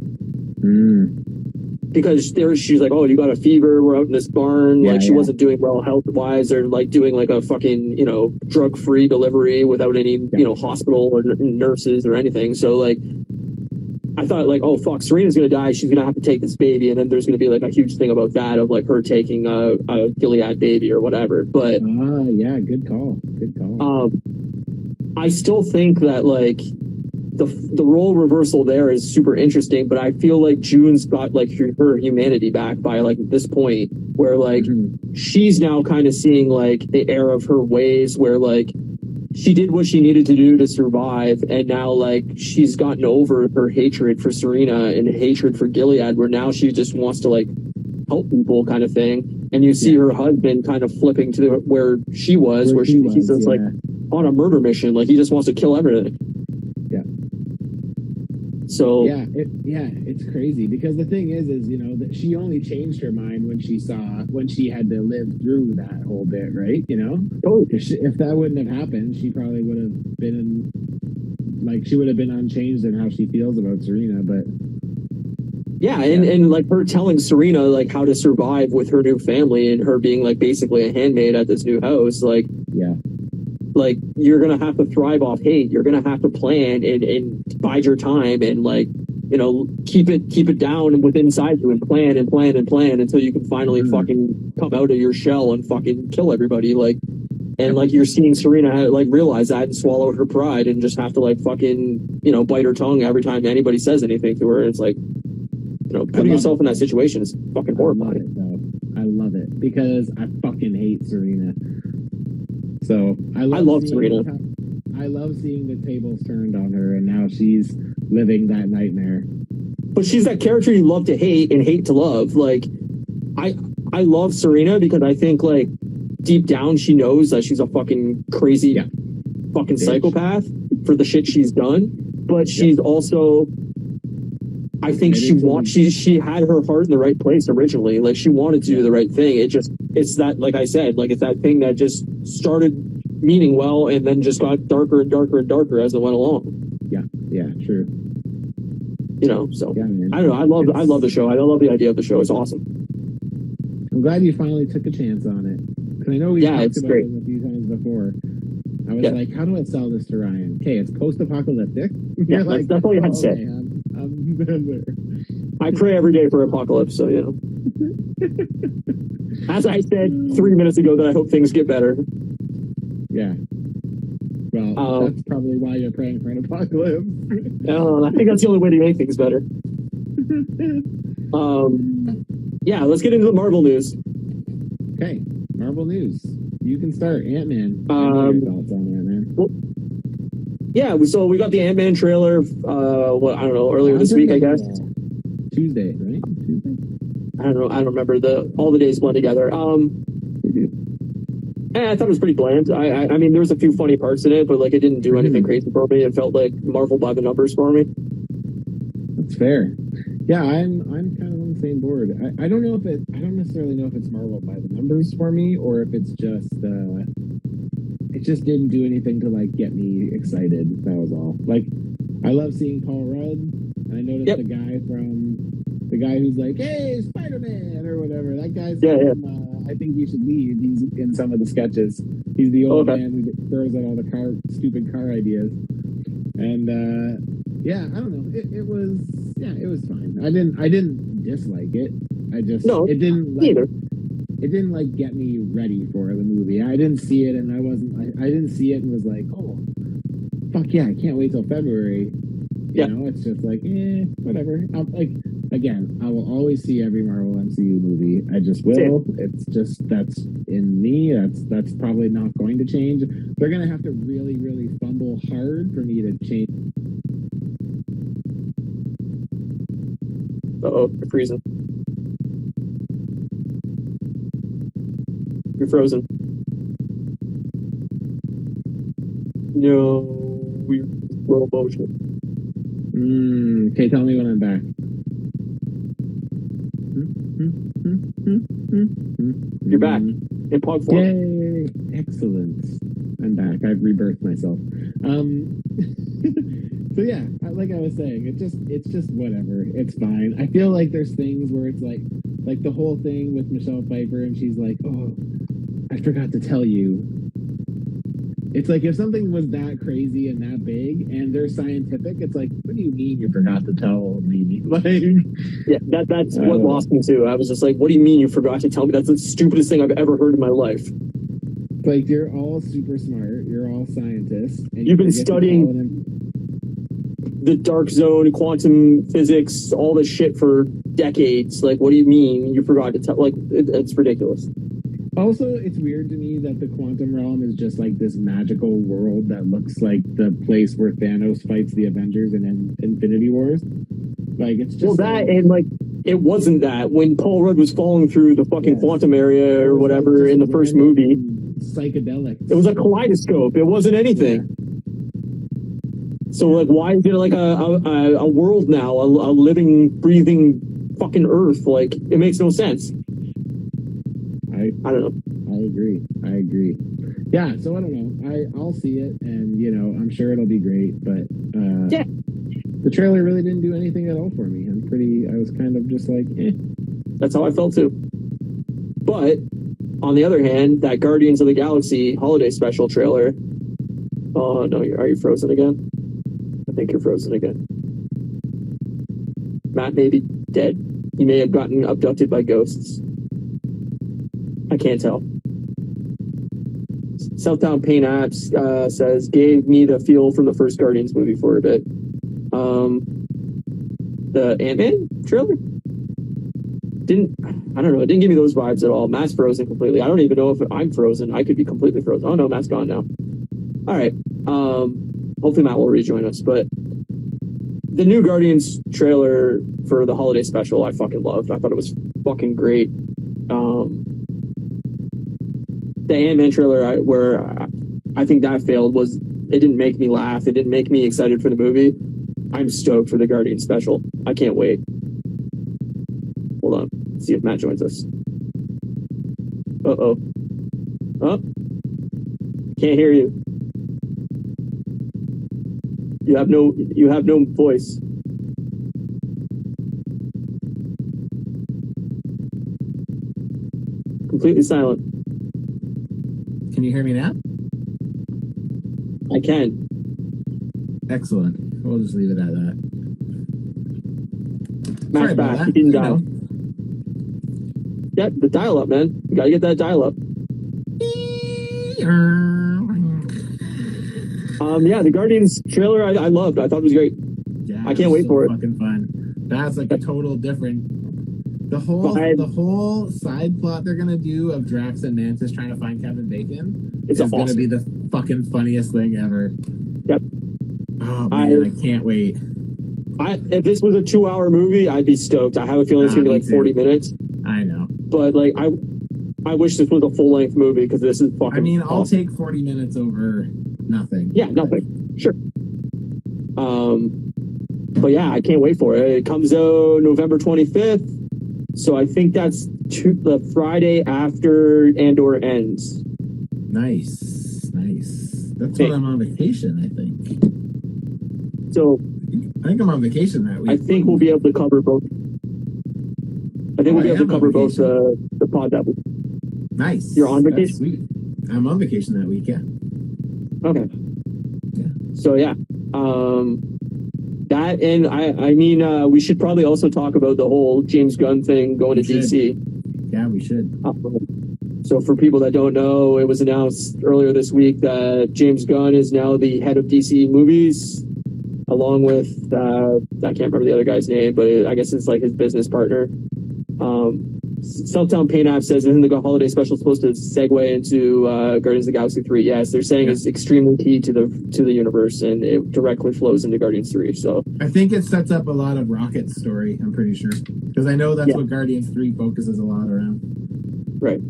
Because she's like, oh, you got a fever. We're out in this barn. Yeah, like, she wasn't doing well health wise, or like doing like a fucking, drug free delivery without any, hospital or nurses or anything. So like, I thought like, oh fuck, Serena's gonna die. She's gonna have to take this baby, and then there's gonna be like a huge thing about that of like her taking a Gilead baby or whatever. But yeah, good call. I still think that like the role reversal there is super interesting, but I feel like June's got like her humanity back by like this point where like she's now kind of seeing like the error of her ways, where like she did what she needed to do to survive, and now like she's gotten over her hatred for Serena and hatred for Gilead, where now she just wants to like help people kind of thing. And you see her husband kind of flipping to where she was, where he's just like on a murder mission, like he just wants to kill everything. So it's crazy because the thing is that she only changed her mind when she had to live through that whole bit, right? Totally. If that wouldn't have happened, she probably would have been unchanged in how she feels about Serena. But and like her telling Serena like how to survive with her new family and her being like basically a handmaid at this new house, like you're gonna have to thrive off hate. You're gonna have to plan and bide your time and like keep it down within inside you and plan until you can finally fucking come out of your shell and fucking kill everybody. Like, and like you're seeing Serena like realize that and swallow her pride and just have to like fucking bite her tongue every time anybody says anything to her. It's like putting yourself in that situation is fucking horrifying. I love it because I fucking hate Serena. So I love Serena. I love seeing the tables turned on her, and now she's living that nightmare. But she's that character you love to hate and hate to love. Like, I love Serena because I think like deep down she knows that she's a fucking crazy, fucking psychopath for the shit she's done. But she's also, I think she had her heart in the right place originally. Like she wanted to do the right thing. It's that, like I said, like it's that thing that just started meaning well and then just got darker and darker and darker as it went along. Yeah, true. So I don't know. I love the show. I love the idea of the show. It's awesome. I'm glad you finally took a chance on it. Because I know we talked about it a few times before. I was like, how do I sell this to Ryan? Okay, it's post-apocalyptic. Yeah, like, that's all you had to say. I pray every day for apocalypse, so as I said 3 minutes ago that I hope things get better. Yeah. Well, that's probably why you're praying for an apocalypse. I think that's the only way to make things better. Let's get into the Marvel news. Okay, Marvel news. You can start. Antman. Your thoughts on Antman? Well, so we got the Antman trailer. Earlier this week, I guess. Tuesday, right? Tuesday. I don't remember all the days blend together. I thought it was pretty bland. I mean, there was a few funny parts in it, but like it didn't do anything crazy for me. It felt like Marvel by the numbers for me. That's fair. Yeah, I'm kind of on the same board. I don't necessarily know if it's Marvel by the numbers for me or if it's just it just didn't do anything to like get me excited. That was all. Like, I love seeing Paul Rudd. I noticed the guy who's like, "Hey, Spider-Man" or whatever. That guy's I think he should leave. He's in some of the sketches. He's the old man who throws out all the stupid car ideas. And I don't know. It was fine. I didn't dislike it. It didn't like get me ready for the movie. I didn't see it and I didn't see it and was like, oh fuck yeah, I can't wait till February. It's just like, whatever. Again, I will always see every Marvel MCU movie. I just will. It's just, that's in me. That's probably not going to change. They're going to have to really, really fumble hard for me to change. Uh-oh, you're freezing. You're frozen. No, we slow motion. Okay, tell me when I'm back. You're back in pod form. Yay! Excellent. I'm back. I've rebirthed myself. So yeah, like I was saying, it's just whatever. It's fine. I feel like there's things where it's like the whole thing with Michelle Pfeiffer, and she's like, "Oh, I forgot to tell you." It's like if something was that crazy and that big and they're scientific, it's like, what do you mean you forgot to tell me? Like, yeah, that's what lost me too. I was just like, what do you mean you forgot to tell me? That's the stupidest thing I've ever heard in my life. Like, you're all super smart. You're all scientists. And you've been studying the dark zone, quantum physics, all this shit for decades. Like, what do you mean you forgot to tell? Like, it's ridiculous. Also, it's weird to me that the quantum realm is just like this magical world that looks like the place where Thanos fights the Avengers in Infinity Wars. Like, it's just and like it wasn't that when Paul Rudd was falling through the fucking quantum area or whatever in the first movie. Psychedelic. It was a kaleidoscope. It wasn't anything. Yeah. So like, why is it like a world now, a living, breathing fucking Earth? Like, it makes no sense. I don't know. I agree. Yeah, so I don't know. I'll see it, and I'm sure it'll be great. But yeah, the trailer really didn't do anything at all for me. I was kind of just like, eh. That's how I felt too. But on the other hand, that Guardians of the Galaxy holiday special trailer. Oh no, are you frozen again? I think you're frozen again. Matt may be dead. He may have gotten abducted by ghosts. I can't tell. Southtown Pain Apps says, gave me the feel from the first Guardians movie for a bit. The Ant-Man trailer? I don't know, it didn't give me those vibes at all. Matt's frozen completely. I don't even know if I'm frozen. I could be completely frozen. Oh no, Matt's gone now. All right. Hopefully Matt will rejoin us, but the new Guardians trailer for the holiday special, I fucking loved. I thought it was fucking great. The Ant-Man trailer where I think that failed was it didn't make me laugh. It didn't make me excited for the movie. I'm stoked for the Guardians special. I can't wait. Hold on. Let's see if Matt joins us. Uh-oh. Oh. Can't hear you. You have no voice. Completely silent. Can you hear me now? I can. Excellent. We'll just leave it at that. Matt's back. He didn't die. Yeah, the dial-up, man. You gotta get that dial-up. Yeah, the Guardians trailer I loved. I thought it was great. Yeah, I can't wait for it. Fucking fun. That's like a total different. The whole side plot they're gonna do of Drax and Mantis trying to find Kevin Bacon is awesome. Gonna be the fucking funniest thing ever. Yep. Oh man, I can't wait. If this was a 2-hour movie, I'd be stoked. I have a feeling it's gonna be like 40 minutes. I know. But like I wish this was a full-length movie because this is fucking. I mean, I'll awesome. take 40 minutes over nothing. Yeah, nothing. Sure. But yeah, I can't wait for it. It comes out November 25th. So I think that's the Friday after Andor ends. Nice. That's when I'm on vacation, I think. So I think I'm on vacation that week. I think we'll be able to cover both. I think we'll be able to cover both the pod that week. Nice. You're on vacation? That's sweet. I'm on vacation that week, yeah. Okay. Yeah. So yeah. That and I mean we should probably also talk about the whole James Gunn thing going to DC. Yeah, we should. So for people that don't know, it was announced earlier this week that James Gunn is now the head of DC movies, along with I can't remember the other guy's name, but I guess it's like his business partner. Southtown Pain App says, isn't the holiday special supposed to segue into Guardians of the Galaxy 3? Yes, they're saying it's extremely key to the universe, and it directly flows into Guardians 3. So I think it sets up a lot of Rocket's story, I'm pretty sure. Because I know that's what Guardians 3 focuses a lot around. Right.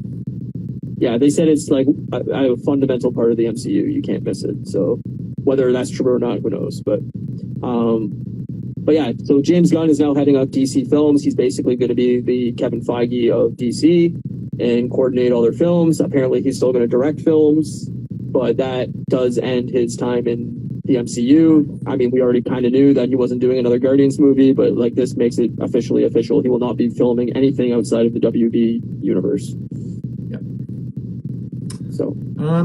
Yeah, they said it's like a fundamental part of the MCU. You can't miss it. So whether that's true or not, who knows? But yeah, so James Gunn is now heading up DC Films. He's basically going to be the Kevin Feige of DC. and coordinate all their films. Apparently, he's still going to direct films, but that does end his time in the MCU. I mean, we already kind of knew that he wasn't doing another Guardians movie, but like this makes it officially official. He will not be filming anything outside of the WB universe. Yep. So, I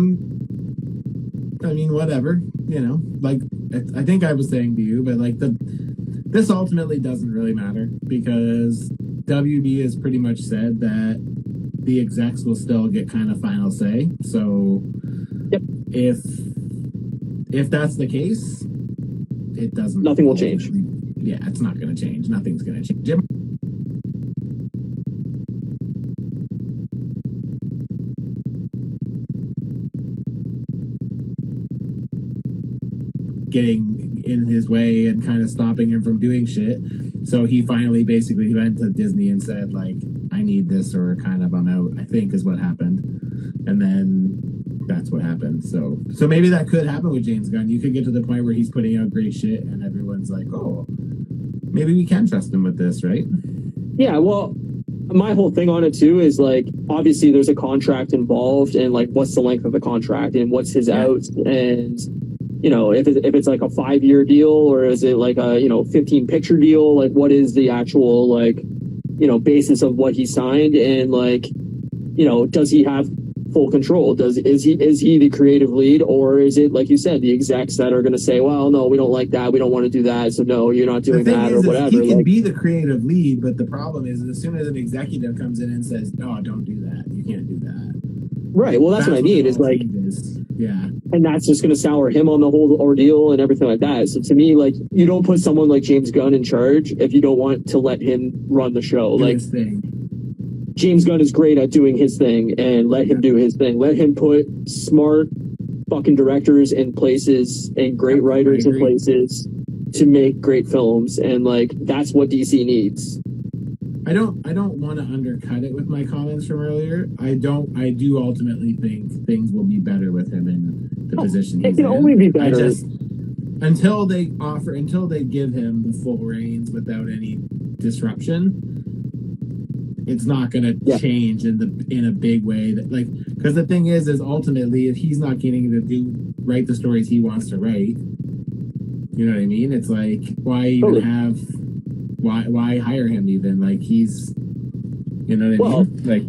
mean, whatever, you know, like I think I was saying to you, but like this ultimately doesn't really matter because WB has pretty much said that the execs will still get kind of final say. So yep. If that's the case, it doesn't. Nothing will change. Yeah, it's not going to change. Nothing's going to change. Getting in his way and kind of stopping him from doing shit. So he finally basically went to Disney and said, like, I need this or kind of I'm out, I think is what happened. And then that's what happened. So maybe that could happen with James Gunn. You could get to the point where he's putting out great shit and everyone's like, oh, maybe we can trust him with this, right? Yeah, well, my whole thing on it too is like, obviously there's a contract involved and like, what's the length of the contract and what's his out, and you know, if it's like a 5-year deal or is it like a, 15 picture deal, like what is the actual like, basis of what he signed, and like, does he have full control? Is he the creative lead, or is it like you said, the execs that are going to say, well, no, we don't like that, we don't want to do that, so no, you're not doing that or whatever. He can be the creative lead, but the problem is as soon as an executive comes in and says, no, don't do that, you can't do that. Right. Well, that's what I mean. Is like, yeah, and that's just going to sour him on the whole ordeal and everything like that. So to me, like, you don't put someone like James Gunn in charge if you don't want to let him run the show. Do like, his thing. James Gunn is great at doing his thing, and let him do his thing. Let him put smart fucking directors in places and great writers in places to make great films, and like that's what DC needs. I don't want to undercut it with my comments from earlier. I do ultimately think things will be better with him in the position he's in. It can only be better. Until they give him the full reins without any disruption, it's not going to change in a big way. That like, because the thing is ultimately, if he's not getting to write the stories he wants to write, you know what I mean? It's like, why even have? Why hire him even? Like he's, you know what I mean? Like,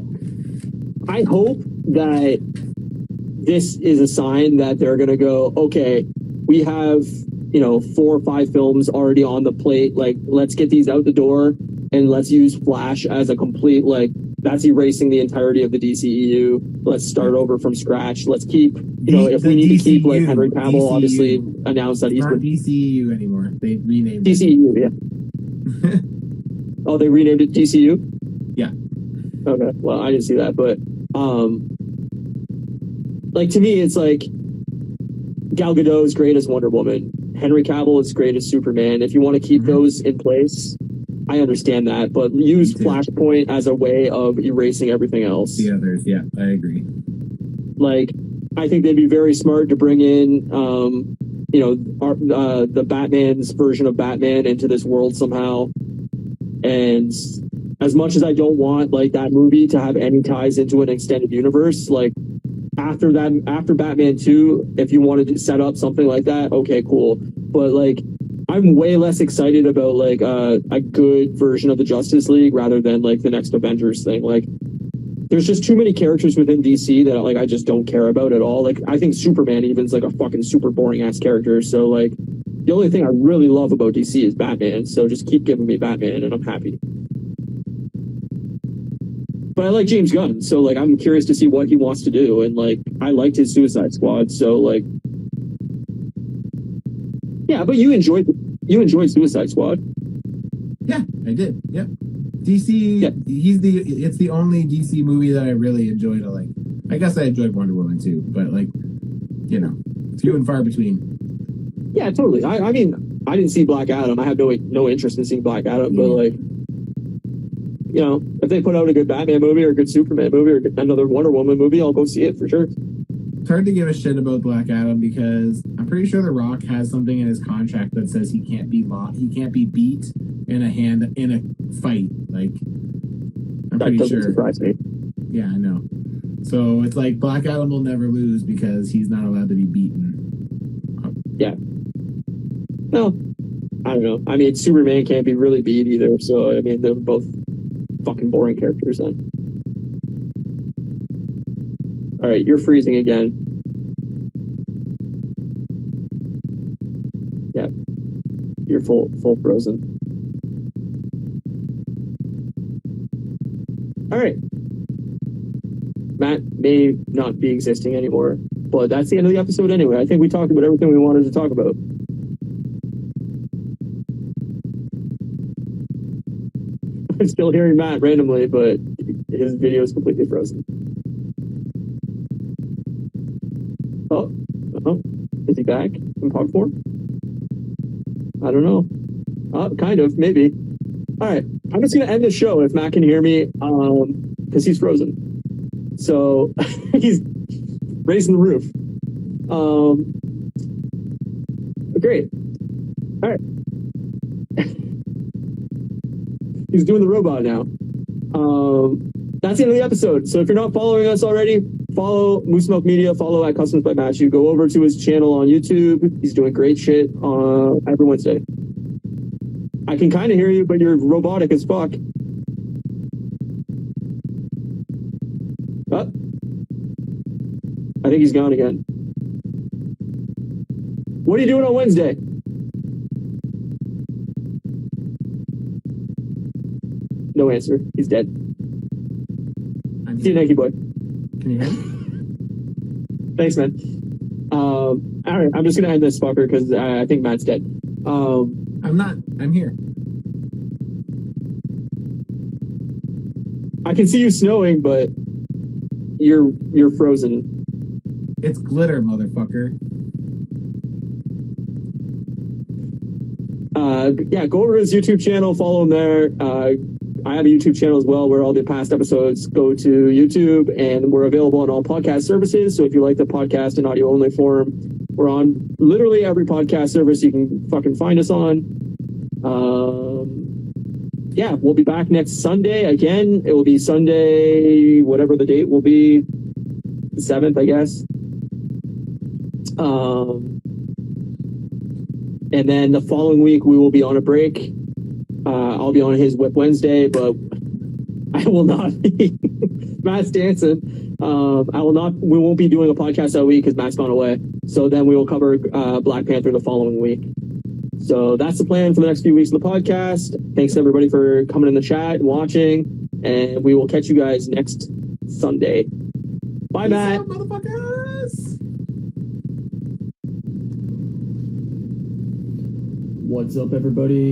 I hope that this is a sign that they're going to go, okay, we have, 4 or 5 films already on the plate. Like, let's get these out the door and let's use Flash as a complete, like, that's erasing the entirety of the DCEU. Let's start over from scratch. Let's keep, if we need to keep, like, Henry Cavill obviously announced that he's not DCEU anymore. They renamed DCEU, yeah. Oh, they renamed it DCU? Yeah. Okay. Well, I didn't see that, but like to me, it's like Gal Gadot is great as Wonder Woman. Henry Cavill is great as Superman. If you want to keep those in place, I understand that, but use Flashpoint as a way of erasing everything else. The others, yeah, I agree. Like, I think they'd be very smart to bring in, the Batman's version of Batman into this world somehow. And as much as I don't want like that movie to have any ties into an extended universe, like after Batman 2, if you wanted to set up something like that, okay, cool. But like, I'm way less excited about like a good version of the Justice League rather than like the next Avengers thing. Like, there's just too many characters within DC that like I just don't care about at all. Like, I think Superman even's like a fucking super boring ass character. So like, the only thing I really love about DC is Batman. So just keep giving me Batman, and I'm happy. But I like James Gunn, so like I'm curious to see what he wants to do. And like, I liked his Suicide Squad, so like, yeah. But you enjoyed Suicide Squad. Yeah, I did. Yep. DC. Yeah. It's the only DC movie that I really enjoyed. Like, I guess I enjoyed Wonder Woman too, but like, few and far between. Yeah, totally. I mean, I didn't see Black Adam. I have no interest in seeing Black Adam, but like, if they put out a good Batman movie or a good Superman movie or another Wonder Woman movie, I'll go see it for sure. It's hard to give a shit about Black Adam because I'm pretty sure The Rock has something in his contract that says he can't be beat in a fight. Like, I'm pretty sure. That doesn't surprise me. Yeah, I know. So it's like Black Adam will never lose because he's not allowed to be beaten. No, I don't know. I mean, Superman can't be really beat either. So I mean, they're both fucking boring characters then. All right, you're freezing again. Yeah, you're full frozen. All right. Matt may not be existing anymore, but that's the end of the episode anyway. I think we talked about everything we wanted to talk about. I'm still hearing Matt randomly, but his video is completely frozen. Oh, is he back in pod form? I don't know. Kind of, maybe. All right, I'm just gonna end the show if Matt can hear me, because he's frozen. So he's raising the roof. Great. All right. He's doing the robot now. That's the end of the episode. So if you're not following us already, follow Moose Milk Media, follow at Customs by Matthew. Go over to his channel on YouTube. He's doing great shit every Wednesday. I can kind of hear you, but you're robotic as fuck. I think he's gone again. What are you doing on Wednesday? No answer. He's dead. See you, Nike boy. Can you hear me? Thanks, man. All right, I'm just gonna end this fucker because I think Matt's dead. I'm not. I'm here. I can see you snowing, but you're frozen. It's glitter, motherfucker. Yeah, go over to his YouTube channel, follow him there. I have a YouTube channel as well where all the past episodes go to YouTube, and we're available on all podcast services. So if you like the podcast in audio only form, we're on literally every podcast service you can fucking find us on. Yeah, we'll be back next Sunday. Again, it will be Sunday, whatever the date will be, the 7th, I guess. And then the following week, we will be on a break. I'll be on his Whip Wednesday, but I will not be. Matt's dancing. We won't be doing a podcast that week because Matt's gone away. So then we will cover Black Panther the following week. So that's the plan for the next few weeks of the podcast. Thanks everybody for coming in the chat and watching. And we will catch you guys next Sunday. Bye, Peace Matt. out, motherfuckers. What's up, everybody?